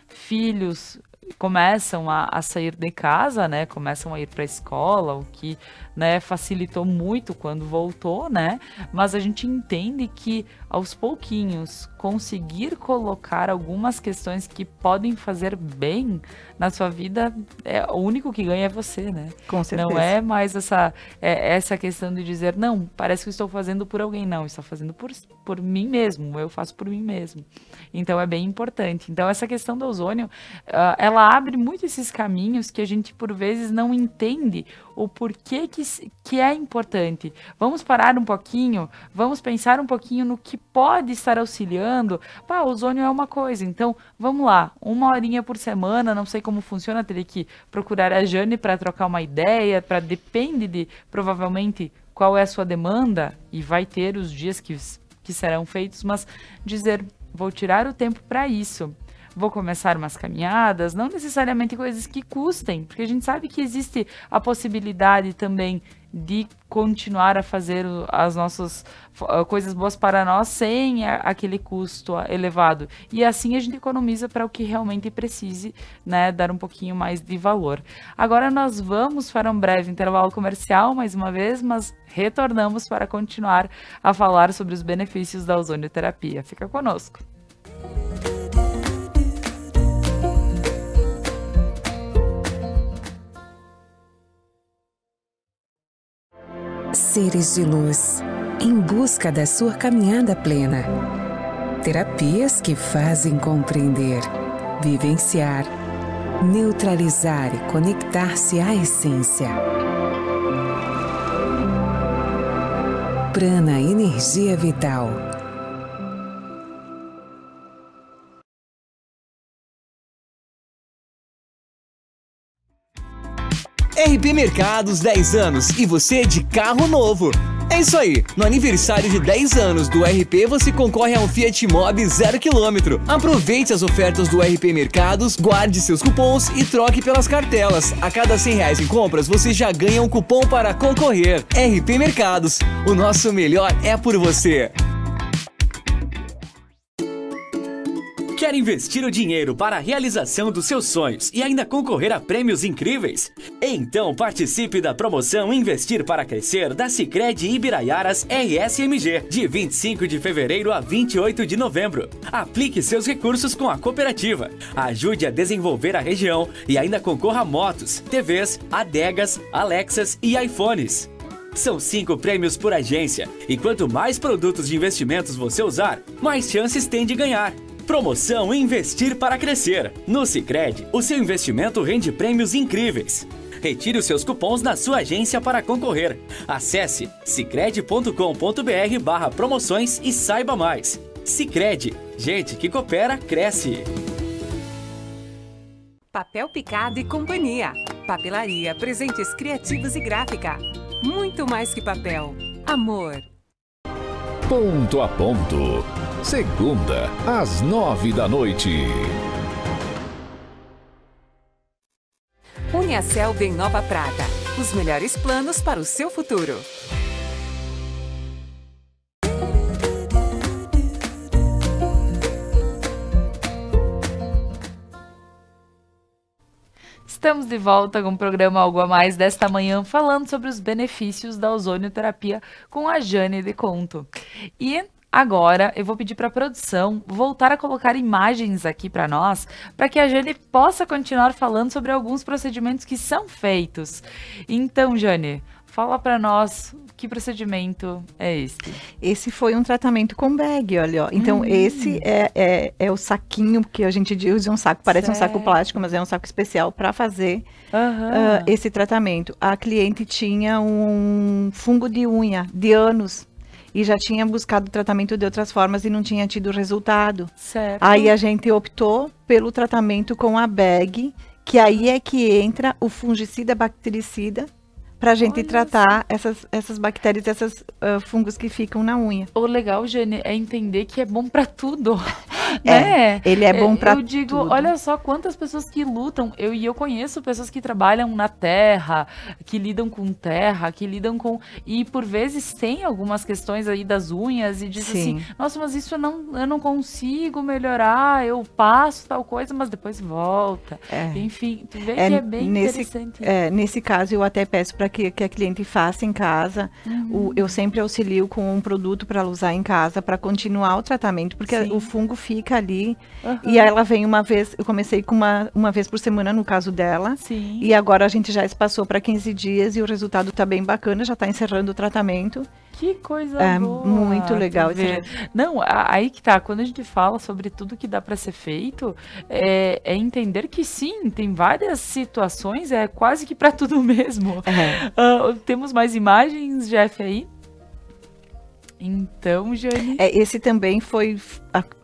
filhos começam a sair de casa, né? Começam a ir para a escola, o que, né, facilitou muito quando voltou, né? Mas a gente entende que aos pouquinhos conseguir colocar algumas questões que podem fazer bem na sua vida, o único que ganha é você, né? Com certeza. Não é mais essa questão de dizer, não, parece que estou fazendo por alguém, não, estou fazendo por mim mesmo, eu faço por mim mesmo. Então é bem importante. Então essa questão do ozônio, ela abre muito esses caminhos que a gente por vezes não entende o porquê que é importante. Vamos parar um pouquinho, vamos pensar um pouquinho no que pode estar auxiliando. O ozônio é uma coisa, então vamos lá, 1 horinha por semana, não sei como funciona, teria que procurar a Jane para trocar uma ideia, depende de, provavelmente, qual é a sua demanda, e vai ter os dias que serão feitos, mas dizer, vou tirar o tempo para isso. Vou começar umas caminhadas, não necessariamente coisas que custem, porque a gente sabe que existe a possibilidade também de continuar a fazer as nossas coisas boas para nós sem aquele custo elevado. E assim a gente economiza para o que realmente precise, né, dar um pouquinho mais de valor. Agora nós vamos para um breve intervalo comercial, mais uma vez, mas retornamos para continuar a falar sobre os benefícios da ozonioterapia. Fica conosco. Seres de luz, em busca da sua caminhada plena. Terapias que fazem compreender, vivenciar, neutralizar e conectar-se à essência. Prana Energia Vital. RP Mercados 10 anos e você de carro novo. É isso aí, no aniversário de 10 anos do RP você concorre a um Fiat Mobi 0 km. Aproveite as ofertas do RP Mercados, guarde seus cupons e troque pelas cartelas. A cada R$100 em compras você já ganha um cupom para concorrer. RP Mercados, o nosso melhor é por você. Quer investir o dinheiro para a realização dos seus sonhos e ainda concorrer a prêmios incríveis? Então participe da promoção Investir para Crescer da Sicredi Ibiraiaras RSMG, de 25 de fevereiro a 28 de novembro. Aplique seus recursos com a cooperativa, ajude a desenvolver a região e ainda concorra a motos, TVs, adegas, Alexas e iPhones. São 5 prêmios por agência e quanto mais produtos de investimentos você usar, mais chances tem de ganhar. Promoção Investir para Crescer. No Sicredi, o seu investimento rende prêmios incríveis. Retire os seus cupons na sua agência para concorrer. Acesse sicredi.com.br/promoções e saiba mais. Sicredi, gente que coopera, cresce. Papel Picado e Companhia. Papelaria, presentes criativos e gráfica. Muito mais que papel. Amor. Ponto a Ponto. Segunda, às 9 da noite. Unha Selva em Nova Prata. Os melhores planos para o seu futuro. Estamos de volta com o programa Algo a Mais desta manhã, falando sobre os benefícios da ozonioterapia com a Jane de Conto. E agora eu vou pedir para a produção voltar a colocar imagens aqui para nós, para que a Jane possa continuar falando sobre alguns procedimentos que são feitos. Então, Jane, fala para nós que procedimento é este. Esse foi um tratamento com bag, olha. Ó. Então, esse é o saquinho que a gente usa, um saco, parece um saco plástico, mas é um saco especial para fazer esse tratamento. A cliente tinha um fungo de unha de anos e já tinha buscado tratamento de outras formas e não tinha tido resultado. Certo. Aí a gente optou pelo tratamento com a bag, que aí é que entra o fungicida bactericida, para a gente tratar essas bactérias, esses fungos que ficam na unha. O legal, Jane, é entender que é bom para tudo. Né? Ele é bom para tudo. Eu digo, olha só quantas pessoas que lutam. Eu conheço pessoas que trabalham na terra, que lidam com terra, que lidam com... E por vezes tem algumas questões aí das unhas e diz assim, nossa, mas isso eu não consigo melhorar, eu passo tal coisa, mas depois volta. Enfim, tu vê que é bem interessante. Nesse caso, eu até peço para que a cliente faça em casa. Eu sempre auxilio com um produto para usar em casa, para continuar o tratamento, porque o fungo fica ali. E aí ela vem uma vez, eu comecei com uma vez por semana no caso dela. E agora a gente já passou para 15 dias e o resultado tá bem bacana, já tá encerrando o tratamento. Que coisa boa! Muito legal. Não, aí que tá, quando a gente fala sobre tudo que dá para ser feito, é entender que sim, tem várias situações, é quase que para tudo mesmo. Temos mais imagens, Jeff, aí? Então, Jane... esse também foi...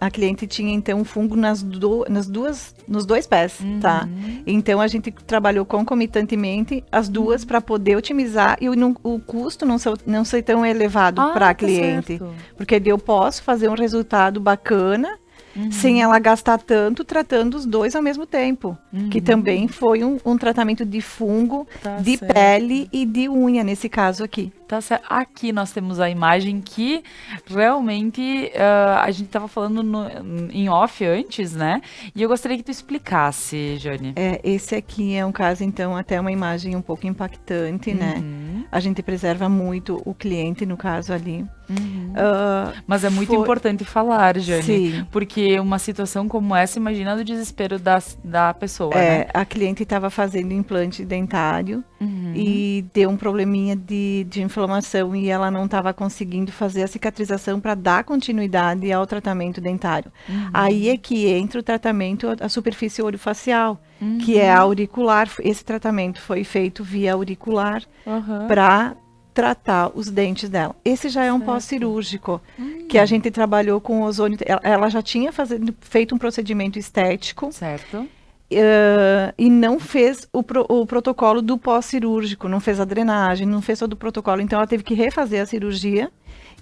A cliente tinha, então, um fungo nos dois pés, tá? Então, a gente trabalhou concomitantemente as duas para poder otimizar e o custo não ser tão elevado para a cliente. Certo. Porque eu posso fazer um resultado bacana sem ela gastar tanto tratando os dois ao mesmo tempo. Que também foi um tratamento de fungo, de pele e de unha, nesse caso aqui. Tá certo. Aqui nós temos a imagem que realmente a gente estava falando em off antes, né? E eu gostaria que tu explicasse, Jane. Esse aqui é um caso, então, até uma imagem um pouco impactante, né? A gente preserva muito o cliente, no caso ali. Mas é muito importante falar, Jane, porque uma situação como essa, imagina do desespero da pessoa, né? A cliente estava fazendo implante dentário e deu um probleminha de inflamação e ela não estava conseguindo fazer a cicatrização para dar continuidade ao tratamento dentário. Aí é que entra o tratamento, a superfície orofacial, que é auricular. Esse tratamento foi feito via auricular para tratar os dentes dela. Esse já é um pós-cirúrgico, que a gente trabalhou com ozônio. Ela já tinha feito um procedimento estético. Certo. E não fez o protocolo do pós-cirúrgico, não fez a drenagem, não fez todo o protocolo. Então, ela teve que refazer a cirurgia.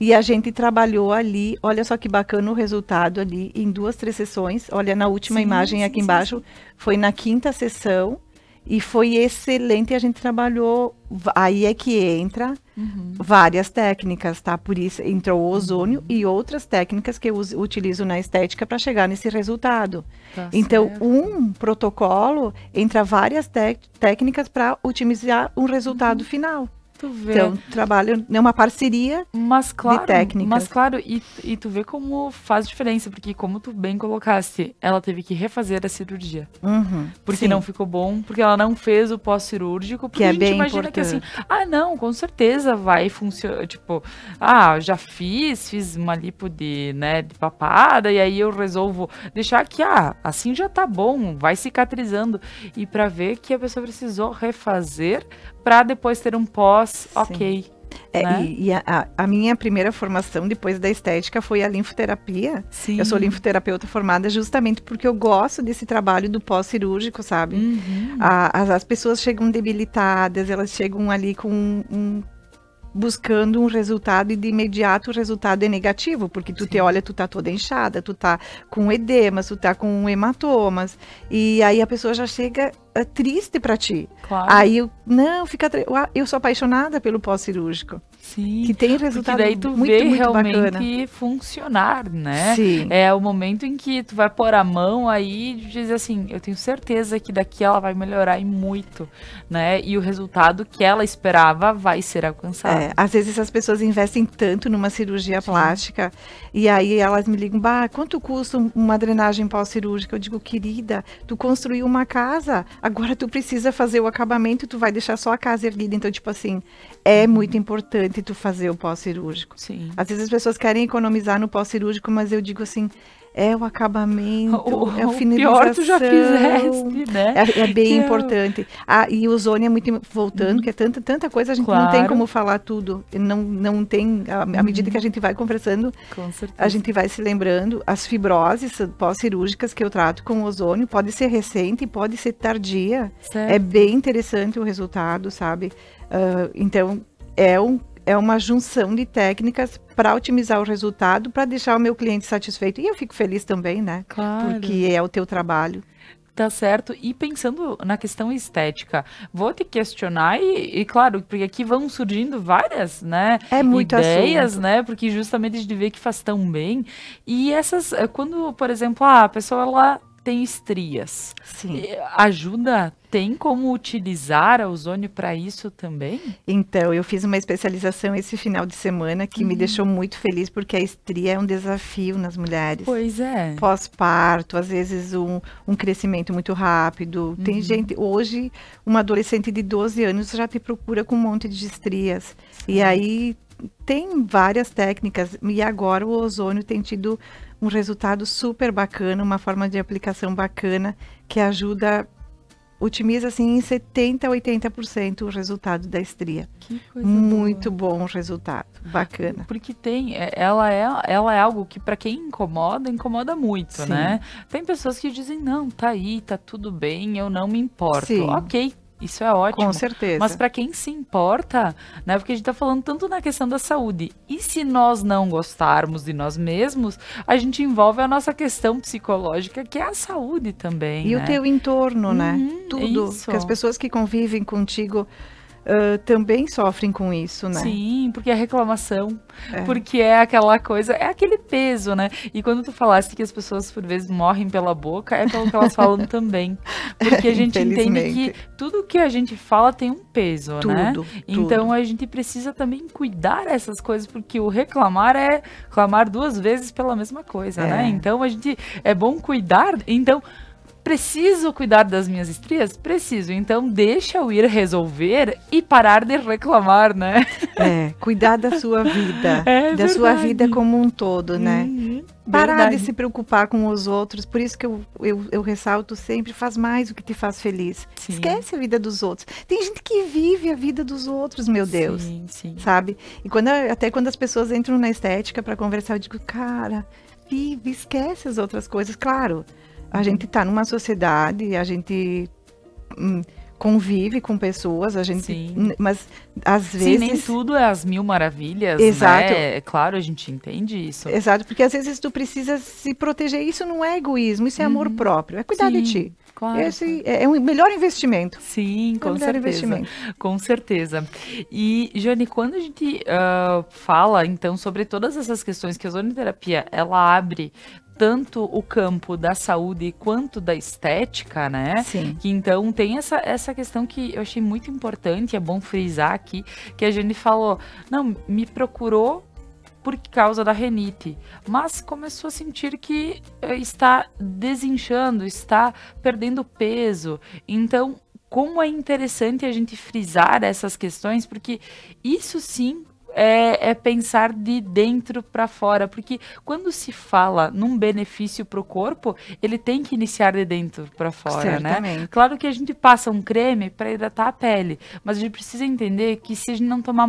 E a gente trabalhou ali, olha só que bacana o resultado ali, em 2, 3 sessões. Olha, na última imagem aqui embaixo, foi na 5ª sessão. E foi excelente, a gente trabalhou, aí é que entra várias técnicas, tá? Por isso entrou o ozônio e outras técnicas que eu utilizo na estética para chegar nesse resultado. Então, um protocolo entra várias técnicas para otimizar um resultado final. Tu vê. Então, trabalho, é uma parceria de técnicas. Mas claro, e tu vê como faz diferença, porque como tu bem colocaste, ela teve que refazer a cirurgia. Porque não ficou bom, porque ela não fez o pós-cirúrgico, porque que a gente bem imagina importante. que assim, não, com certeza vai funcionar, tipo, já fiz uma lipo de papada, e aí eu resolvo deixar que, assim já tá bom, vai cicatrizando. E pra ver que a pessoa precisou refazer para depois ter um pós ok. Né? E a minha primeira formação depois da estética foi a linfoterapia. Eu sou linfoterapeuta formada justamente porque eu gosto desse trabalho do pós-cirúrgico, sabe? As pessoas chegam debilitadas, elas chegam ali com buscando um resultado e de imediato o resultado é negativo, porque tu te olha, tu tá toda inchada, tu tá com edemas, tu tá com hematomas, e aí a pessoa já chega triste para ti. Claro. Aí eu sou apaixonada pelo pós-cirúrgico. Sim, que tem resultado daí tu muito, vê muito realmente bacana. funcionar, né? Sim. É o momento em que tu vai pôr a mão aí e diz assim, eu tenho certeza que daqui ela vai melhorar e muito, né? E o resultado que ela esperava vai ser alcançado. Às vezes as pessoas investem tanto numa cirurgia plástica e aí elas me ligam, quanto custa uma drenagem pós-cirúrgica? Eu digo, querida, tu construiu uma casa, agora tu precisa fazer o acabamento, tu vai deixar só a casa erguida. Então, tipo assim, é muito importante tu fazer o pós-cirúrgico. Sim. Às vezes as pessoas querem economizar no pós-cirúrgico, mas eu digo assim, é o acabamento, é a finalização. Pior tu já fizeste, né? É bem importante. E o ozônio é muito, voltando, que é tanta coisa, a gente não tem como falar tudo. Não tem, à medida que a gente vai conversando, a gente vai se lembrando. As fibroses pós-cirúrgicas que eu trato com ozônio, pode ser recente, pode ser tardia. Certo. É bem interessante o resultado, sabe? Então, é uma junção de técnicas para otimizar o resultado, para deixar o meu cliente satisfeito. E eu fico feliz também, né? Claro. Porque é o teu trabalho. Tá certo. E pensando na questão estética, vou te questionar e claro, porque aqui vão surgindo várias, né, ideias, assunto, né, porque justamente a gente vê que faz tão bem. E essas, quando, por exemplo, a pessoa, ela tem estrias. Sim. Tem como utilizar a ozônio para isso também? Então, eu fiz uma especialização esse final de semana que me deixou muito feliz, porque a estria é um desafio nas mulheres. Pois é. Pós-parto, às vezes um crescimento muito rápido. Tem gente, hoje, uma adolescente de 12 anos já te procura com um monte de estrias. E aí, tem várias técnicas, e agora o ozônio tem tido um resultado super bacana, uma forma de aplicação bacana, que otimiza assim em 70% a 80% o resultado da estria. Que coisa muito boa. Bom resultado, bacana. Porque ela é algo que para quem incomoda muito, Sim. né? Tem pessoas que dizem, não, tá aí, tá tudo bem, eu não me importo. Sim. Ok. Isso é ótimo. Com certeza. Mas para quem se importa, né? Porque a gente tá falando tanto na questão da saúde. E se nós não gostarmos de nós mesmos, a gente envolve a nossa questão psicológica, que é a saúde também. E né? o teu entorno, né? Tudo. Isso. Que as pessoas que convivem contigo também sofrem com isso, né? Sim, porque é reclamação, porque é aquela coisa, é aquele peso, né? E quando tu falaste que as pessoas por vezes morrem pela boca, é pelo que elas falam também. Porque a gente entende que tudo que a gente fala tem um peso, né? Então a gente precisa também cuidar dessas coisas, porque o reclamar é clamar 2 vezes pela mesma coisa, né? Então é bom cuidar, então... Preciso cuidar das minhas estrias? Preciso. Então, deixa eu ir resolver e parar de reclamar, né? Cuidar da sua vida. Da sua vida como um todo, né? Parar de se preocupar com os outros. Por isso que eu ressalto sempre, faz mais o que te faz feliz. Sim. Esquece a vida dos outros. Tem gente que vive a vida dos outros, meu Deus. Sim. Sabe? E até quando as pessoas entram na estética para conversar, eu digo, cara, vive, esquece as outras coisas. Claro. A gente está numa sociedade, a gente convive com pessoas, mas às vezes... Sim, nem tudo é as 1000 maravilhas, Exato. né? É claro, a gente entende isso. Exato, porque às vezes tu precisa se proteger. Isso não é egoísmo, isso é amor próprio, é cuidar de ti. Claro. Esse é o melhor investimento. Sim, com certeza. Com certeza. E, Jane, quando a gente fala, então, sobre todas essas questões que a ozonioterapia, ela abre tanto o campo da saúde quanto da estética, né? Sim. Que então tem essa questão que eu achei muito importante, é bom frisar aqui, que a Jane falou, não, me procurou por causa da renite, mas começou a sentir que está desinchando, está perdendo peso. Então, como é interessante a gente frisar essas questões, porque isso sim é pensar de dentro para fora, porque quando se fala num benefício para o corpo, ele tem que iniciar de dentro para fora, né? Claro que a gente passa um creme para hidratar a pele, mas a gente precisa entender que se a gente não tomar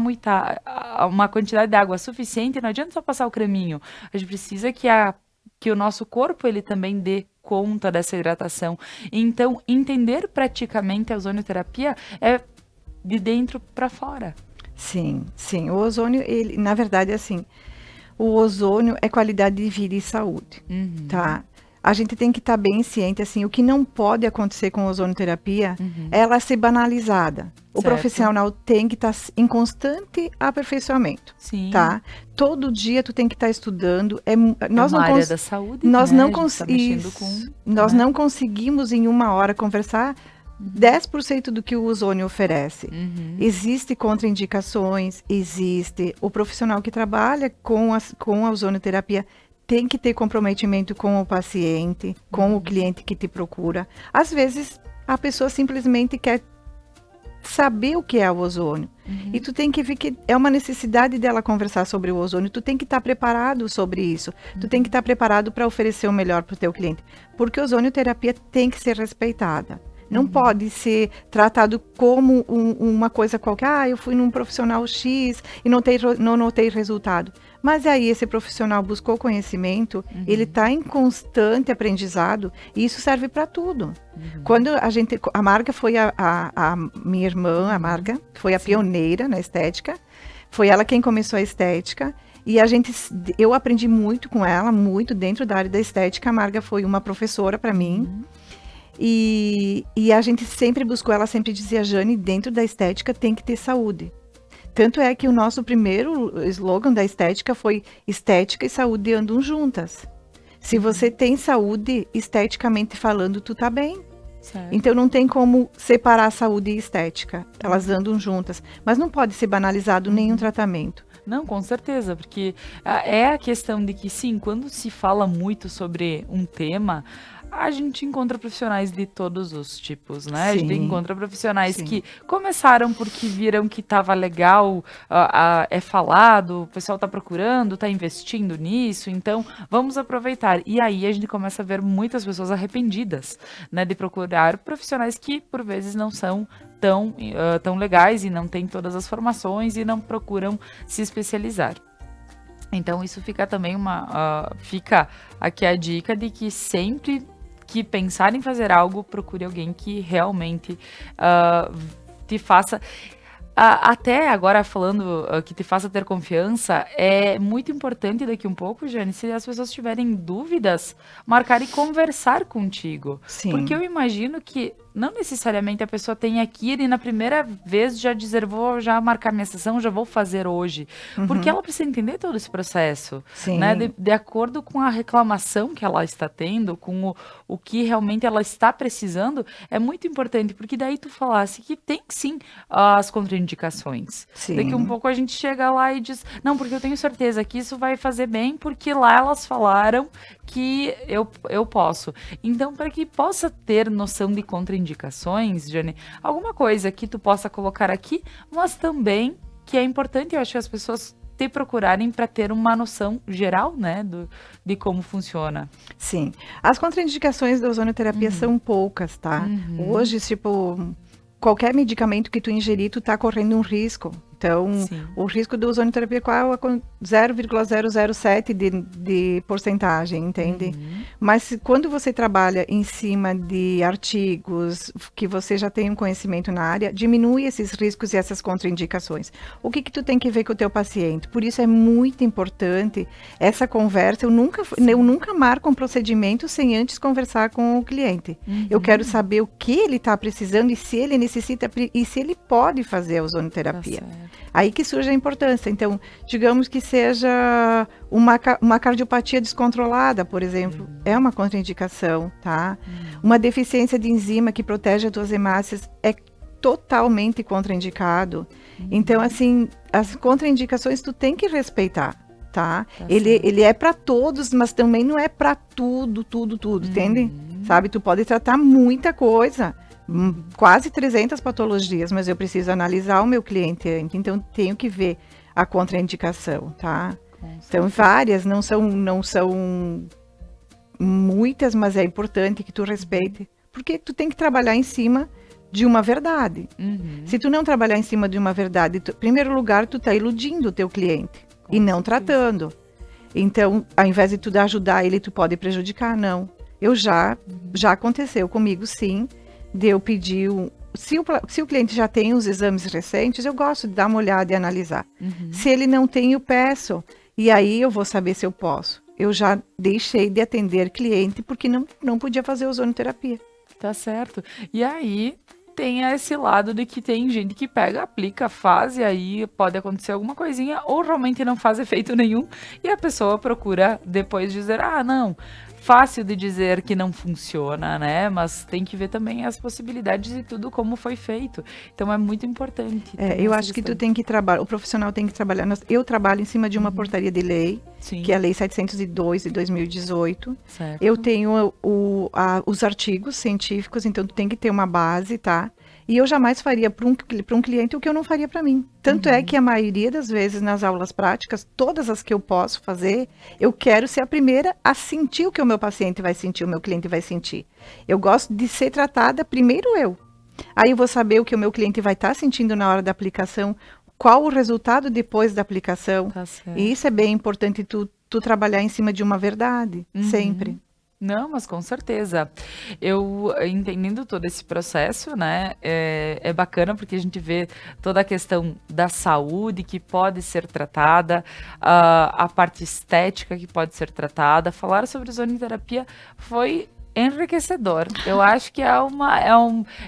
uma quantidade de água suficiente, não adianta só passar o creminho, a gente precisa que o nosso corpo ele também dê conta dessa hidratação. Então, entender praticamente a ozonioterapia é de dentro para fora. Sim, sim. O ozônio, ele, na verdade, assim, o ozônio é qualidade de vida e saúde, tá? A gente tem que estar bem ciente, assim, o que não pode acontecer com a ozonioterapia é ela ser banalizada. O profissional tem que estar em constante aperfeiçoamento, tá? Todo dia tu tem que estar estudando. Nós não área da saúde, nós né? não nós não conseguimos em uma hora conversar 10% do que o ozônio oferece. Existe contraindicações, existe. O profissional que trabalha com a ozonioterapia tem que ter comprometimento com o paciente, com o cliente que te procura. Às vezes, a pessoa simplesmente quer saber o que é o ozônio. E tu tem que ver que é uma necessidade dela conversar sobre o ozônio. Tu tem que estar preparado sobre isso. Tu tem que estar preparado para oferecer o melhor para o teu cliente. Porque a ozonioterapia tem que ser respeitada. Não pode ser tratado como uma coisa qualquer. Eu fui num profissional X e não notei resultado. Mas aí esse profissional buscou conhecimento, ele está em constante aprendizado e isso serve para tudo. Quando a Marga foi a minha irmã, a Marga, foi a pioneira na estética. Foi ela quem começou a estética. E eu aprendi muito com ela, muito dentro da área da estética. A Marga foi uma professora para mim. E a gente sempre buscou, ela sempre dizia, Jane, dentro da estética tem que ter saúde. Tanto é que o nosso primeiro slogan da estética foi estética e saúde andam juntas. Se você tem saúde, esteticamente falando, tu tá bem. Certo. Então não tem como separar saúde e estética. Elas andam juntas. Mas não pode ser banalizado nenhum tratamento. Não, com certeza, porque é a questão de que, sim, quando se fala muito sobre um tema, a gente encontra profissionais de todos os tipos, né? Sim. A gente encontra profissionais que começaram porque viram que estava legal, é falado, o pessoal está procurando, está investindo nisso, então vamos aproveitar. E aí a gente começa a ver muitas pessoas arrependidas, né, de procurar profissionais que por vezes não são tão legais e não têm todas as formações e não procuram se especializar. Então isso fica também fica aqui a dica de que sempre que pensar em fazer algo, procure alguém que realmente te faça... Até agora falando que te faça ter confiança, é muito importante daqui um pouco, Jane, se as pessoas tiverem dúvidas, marcar e conversar contigo. Sim. Porque eu imagino que não necessariamente a pessoa tenha que ir e na primeira vez já dizer, vou já marcar minha sessão, já vou fazer hoje. Porque ela precisa entender todo esse processo, né? De acordo com a reclamação que ela está tendo, com o que realmente ela está precisando, é muito importante, porque daí tu falasse que tem sim as contraindicações. Daqui um pouco a gente chega lá e diz, não, porque eu tenho certeza que isso vai fazer bem, porque lá elas falaram que eu posso. Então, para que possa ter noção de contraindicações, Jane, alguma coisa que tu possa colocar aqui, mas também que é importante, eu acho que as pessoas te procurarem para ter uma noção geral, né, de como funciona. Sim. As contraindicações da ozonioterapia são poucas, tá? Hoje, tipo, qualquer medicamento que tu ingerir, tu tá correndo um risco. Então, o risco da ozonioterapia é 0,007 de porcentagem, entende? Mas quando você trabalha em cima de artigos que você já tem um conhecimento na área, diminui esses riscos e essas contraindicações. O que tu tem que ver com o teu paciente? Por isso é muito importante essa conversa. Eu nunca marco um procedimento sem antes conversar com o cliente. Eu quero saber o que ele está precisando e se ele necessita e se ele pode fazer a ozonioterapia. Aí que surge a importância. Então, digamos que seja uma cardiopatia descontrolada, por exemplo, é uma contraindicação, tá? Uma deficiência de enzima que protege as tuas hemácias é totalmente contraindicado. Então, assim, as contraindicações tu tem que respeitar, tá? Ele é para todos, mas também não é para tudo, entende? Sabe? Tu pode tratar muita coisa. Quase 300 patologias, mas eu preciso analisar o meu cliente antes, então tenho que ver a contraindicação, tá? Então várias, não são muitas, mas é importante que tu respeite, porque tu tem que trabalhar em cima de uma verdade. Se tu não trabalhar em cima de uma verdade, em primeiro lugar, tu tá iludindo o teu cliente e não tratando. Então, ao invés de tu ajudar ele, tu pode prejudicar, não. Já aconteceu comigo, sim, de eu pedir se o cliente já tem os exames recentes, eu gosto de dar uma olhada e analisar. Se ele não tem, eu peço. E aí eu vou saber se eu posso. Eu já deixei de atender cliente porque não podia fazer ozonioterapia. Tá certo. E aí tem esse lado de que tem gente que pega, aplica, faz, e aí pode acontecer alguma coisinha, ou realmente não faz efeito nenhum, e a pessoa procura depois dizer, não, fácil de dizer que não funciona, né? Mas tem que ver também as possibilidades de tudo como foi feito. Então é muito importante. Eu acho que tu tem que trabalhar, o profissional tem que trabalhar. Eu trabalho em cima de uma portaria de lei, que é a Lei 702 de 2018. Certo. Eu tenho os artigos científicos, então tu tem que ter uma base, tá? E eu jamais faria para um cliente o que eu não faria para mim. Tanto é que a maioria das vezes nas aulas práticas, todas as que eu posso fazer, eu quero ser a primeira a sentir o que o meu paciente vai sentir, o meu cliente vai sentir. Eu gosto de ser tratada primeiro eu. Aí eu vou saber o que o meu cliente vai estar sentindo na hora da aplicação, qual o resultado depois da aplicação. Tá certo. E isso é bem importante, tu trabalhar em cima de uma verdade, sempre. Não, mas com certeza. Eu entendendo todo esse processo, né, é bacana porque a gente vê toda a questão da saúde que pode ser tratada, a parte estética que pode ser tratada. Falar sobre ozonioterapia foi enriquecedor. Eu acho que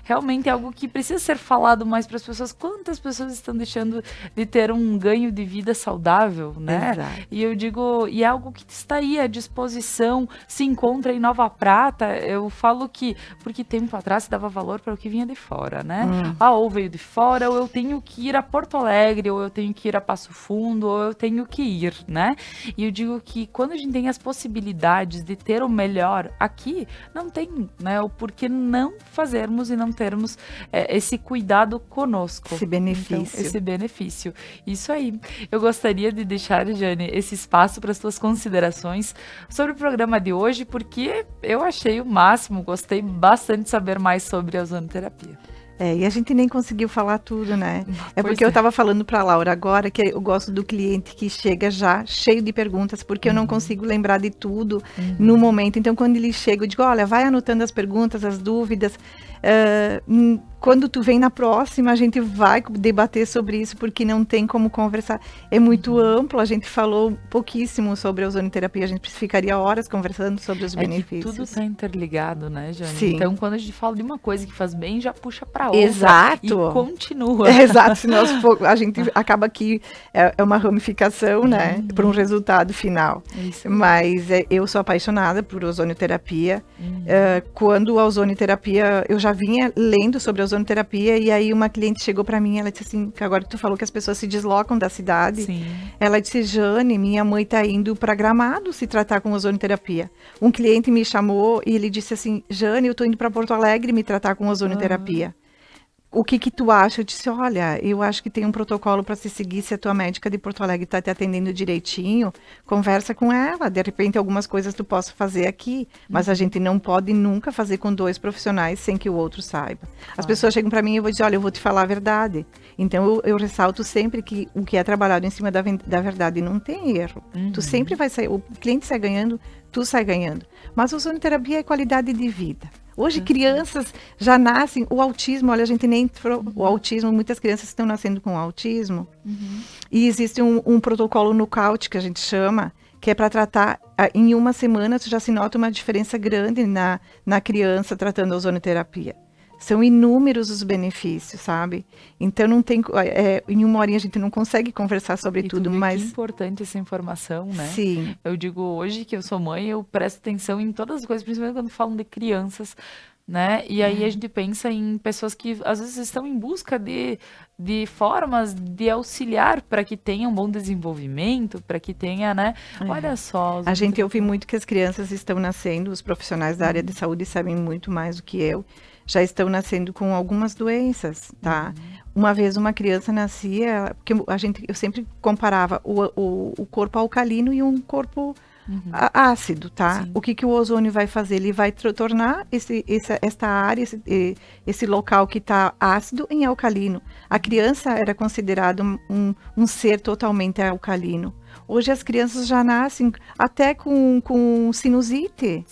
realmente algo que precisa ser falado mais para as pessoas. Quantas pessoas estão deixando de ter um ganho de vida saudável, né? Exato. E eu digo, e é algo que está aí à disposição, se encontra em Nova Prata. Eu falo que, porque tempo atrás se dava valor para o que vinha de fora, né? Ou veio de fora, ou eu tenho que ir a Porto Alegre, ou eu tenho que ir a Passo Fundo, ou eu tenho que ir, né? E eu digo que quando a gente tem as possibilidades de ter o melhor aqui, não tem, né, o porquê não fazermos e não termos esse cuidado conosco. Esse benefício. Então, esse benefício. Isso aí. Eu gostaria de deixar, Jane, esse espaço para as tuas considerações sobre o programa de hoje, porque eu achei o máximo, gostei bastante de saber mais sobre a ozonioterapia. E a gente nem conseguiu falar tudo, né? Porque eu estava falando para a Laura agora que eu gosto do cliente que chega já cheio de perguntas, porque eu não consigo lembrar de tudo no momento. Então, quando ele chega, eu digo, olha, vai anotando as perguntas, as dúvidas. Quando tu vem na próxima, a gente vai debater sobre isso, porque não tem como conversar. É muito amplo, a gente falou pouquíssimo sobre a ozonioterapia, a gente ficaria horas conversando sobre os benefícios. Que tudo está interligado, né, Jane? Sim. Então, quando a gente fala de uma coisa que faz bem, já puxa para outra. Exato. E continua. Exato, senão a gente acaba que é uma ramificação, né, para um resultado final. Isso. Mas eu sou apaixonada por ozonioterapia. Quando a ozonioterapia, eu já vinha lendo sobre a ozonioterapia, e aí uma cliente chegou para mim, ela disse assim, que agora que tu falou que as pessoas se deslocam da cidade, ela disse, Jane, minha mãe está indo para Gramado se tratar com ozonioterapia. Um cliente me chamou e ele disse assim, Jane, eu estou indo para Porto Alegre me tratar com ozonioterapia. O que tu acha? Eu disse, olha, eu acho que tem um protocolo para se seguir. Se a tua médica de Porto Alegre está te atendendo direitinho, conversa com ela. De repente, algumas coisas tu possa fazer aqui, mas a gente não pode nunca fazer com dois profissionais sem que o outro saiba. As pessoas chegam para mim e eu vou dizer, olha, eu vou te falar a verdade. Então, eu ressalto sempre que o que é trabalhado em cima da verdade não tem erro. Tu sempre vai sair, o cliente sai ganhando, tu sai ganhando. Mas a ozonioterapia é qualidade de vida. Hoje, crianças já nascem, o autismo, olha, a gente nem entrou, o autismo, muitas crianças estão nascendo com autismo. E existe um protocolo nocaute, que a gente chama, que é para tratar, em uma semana, já se nota uma diferença grande na criança tratando a ozonioterapia. São inúmeros os benefícios, sabe? Então, não tem, em uma horinha a gente não consegue conversar sobre tudo, mas... Que importante essa informação, né? Sim. Eu digo, hoje que eu sou mãe, eu presto atenção em todas as coisas, principalmente quando falam de crianças, né? E aí a gente pensa em pessoas que, às vezes, estão em busca de formas de auxiliar para que tenha um bom desenvolvimento, para que tenha, né? Olha só... A gente ouve muito que as crianças estão nascendo, os profissionais da área de saúde sabem muito mais do que eu, já estão nascendo com algumas doenças, tá? Uma vez uma criança nascia, porque eu sempre comparava o corpo alcalino e um corpo ácido, tá? Sim. O que o ozônio vai fazer? Ele vai tornar esta área, esse local que está ácido em alcalino. A criança era considerada um ser totalmente alcalino. Hoje as crianças já nascem até com sinusite,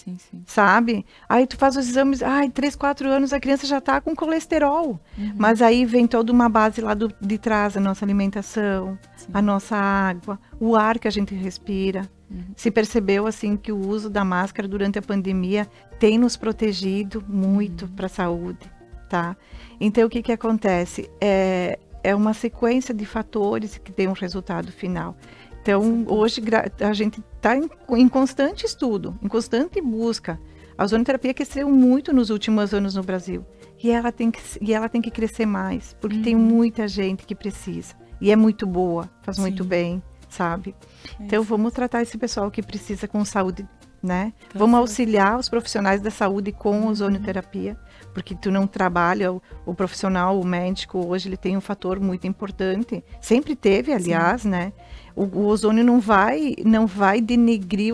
sabe? Aí tu faz os exames, 3, 4 anos a criança já está com colesterol. Mas aí vem toda uma base lá de trás, a nossa alimentação, a nossa água, o ar que a gente respira. Se percebeu assim que o uso da máscara durante a pandemia tem nos protegido muito para a saúde, tá? Então o que acontece? É uma sequência de fatores que tem um resultado final. Então, hoje a gente está em constante estudo, em constante busca. A ozonioterapia cresceu muito nos últimos anos no Brasil. E ela tem que crescer mais, porque tem muita gente que precisa. E é muito boa, faz muito bem, sabe? Então, vamos tratar esse pessoal que precisa com saúde, né? Vamos auxiliar os profissionais da saúde com ozonioterapia, porque tu não trabalha, o profissional, o médico, hoje ele tem um fator muito importante. Sempre teve, aliás, né? O ozônio não vai denegrir,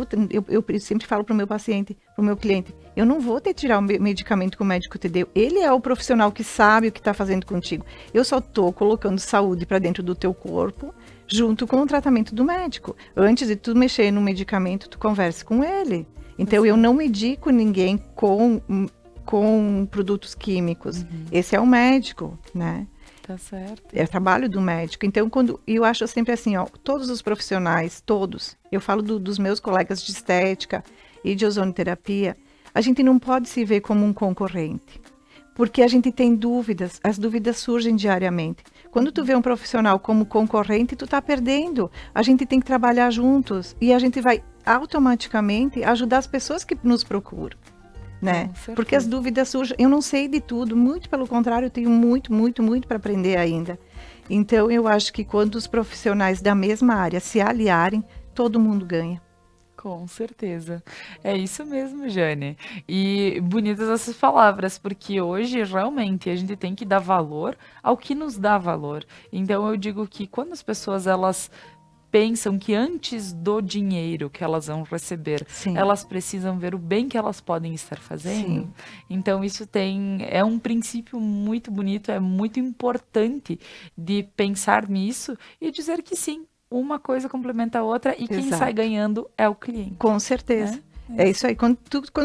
eu sempre falo para o meu paciente, para o meu cliente, eu não vou te tirar o medicamento que o médico te deu, ele é o profissional que sabe o que está fazendo contigo. Eu só estou colocando saúde para dentro do teu corpo, junto com o tratamento do médico. Antes de tu mexer no medicamento, tu conversa com ele. Então, eu não medico ninguém com produtos químicos. Esse é o médico, né? Tá certo. É o trabalho do médico. Então, eu acho sempre assim, todos os profissionais, todos, eu falo dos meus colegas de estética e de ozonioterapia, a gente não pode se ver como um concorrente, porque a gente tem dúvidas, as dúvidas surgem diariamente. Quando tu vê um profissional como concorrente, tu tá perdendo. A gente tem que trabalhar juntos e a gente vai automaticamente ajudar as pessoas que nos procuram. Né? Porque as dúvidas surgem. Eu não sei de tudo, muito pelo contrário, eu tenho muito para aprender ainda. Então, eu acho que quando os profissionais da mesma área se aliarem, todo mundo ganha. Com certeza. É isso mesmo, Jane. E bonitas essas palavras, porque hoje realmente a gente tem que dar valor ao que nos dá valor. Então, eu digo que quando as pessoas elas pensam que antes do dinheiro que elas vão receber, elas precisam ver o bem que elas podem estar fazendo. Então, isso é um princípio muito bonito, é muito importante de pensar nisso e dizer que sim, uma coisa complementa a outra e quem sai ganhando é o cliente. Com certeza. É isso aí. Quando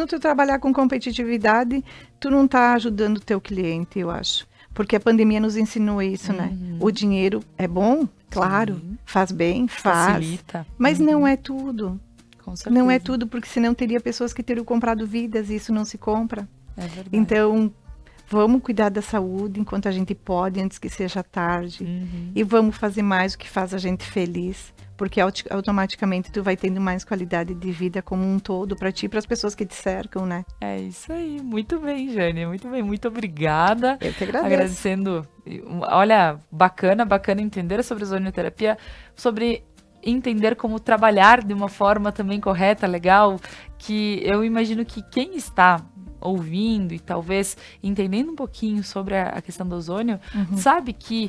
tu trabalhar com competitividade, tu não está ajudando o teu cliente, eu acho. Porque a pandemia nos ensinou isso, né? O dinheiro é bom, claro, faz bem, facilita. Mas não é tudo. Com certeza. Não é tudo, porque senão teria pessoas que teriam comprado vidas e isso não se compra. É verdade. Então, vamos cuidar da saúde enquanto a gente pode, antes que seja tarde. E vamos fazer mais o que faz a gente feliz. Porque automaticamente tu vai tendo mais qualidade de vida como um todo para ti e para as pessoas que te cercam, né? É isso aí. Muito bem, Jane. Muito bem. Muito obrigada. Eu que agradeço. Agradecendo. Olha, bacana entender sobre ozonioterapia, sobre entender como trabalhar de uma forma também correta, legal, que eu imagino que quem está ouvindo e talvez entendendo um pouquinho sobre a questão do ozônio, sabe que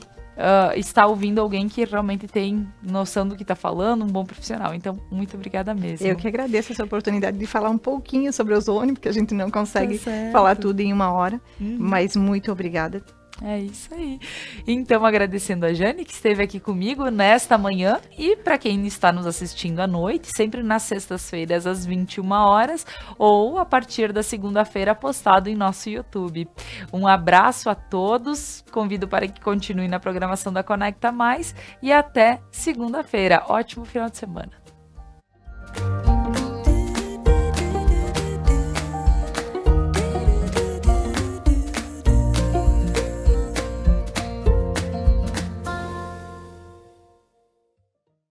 está ouvindo alguém que realmente tem noção do que está falando, um bom profissional. Então, muito obrigada mesmo. Eu que agradeço essa oportunidade de falar um pouquinho sobre ozônio, porque a gente não consegue falar tudo em uma hora, mas muito obrigada. É isso aí. Então, agradecendo a Jane, que esteve aqui comigo nesta manhã, e para quem está nos assistindo à noite, sempre nas sextas-feiras às 21 horas, ou a partir da segunda-feira postado em nosso YouTube. Um abraço a todos, convido para que continue na programação da Conecta Mais, e até segunda-feira. Ótimo final de semana.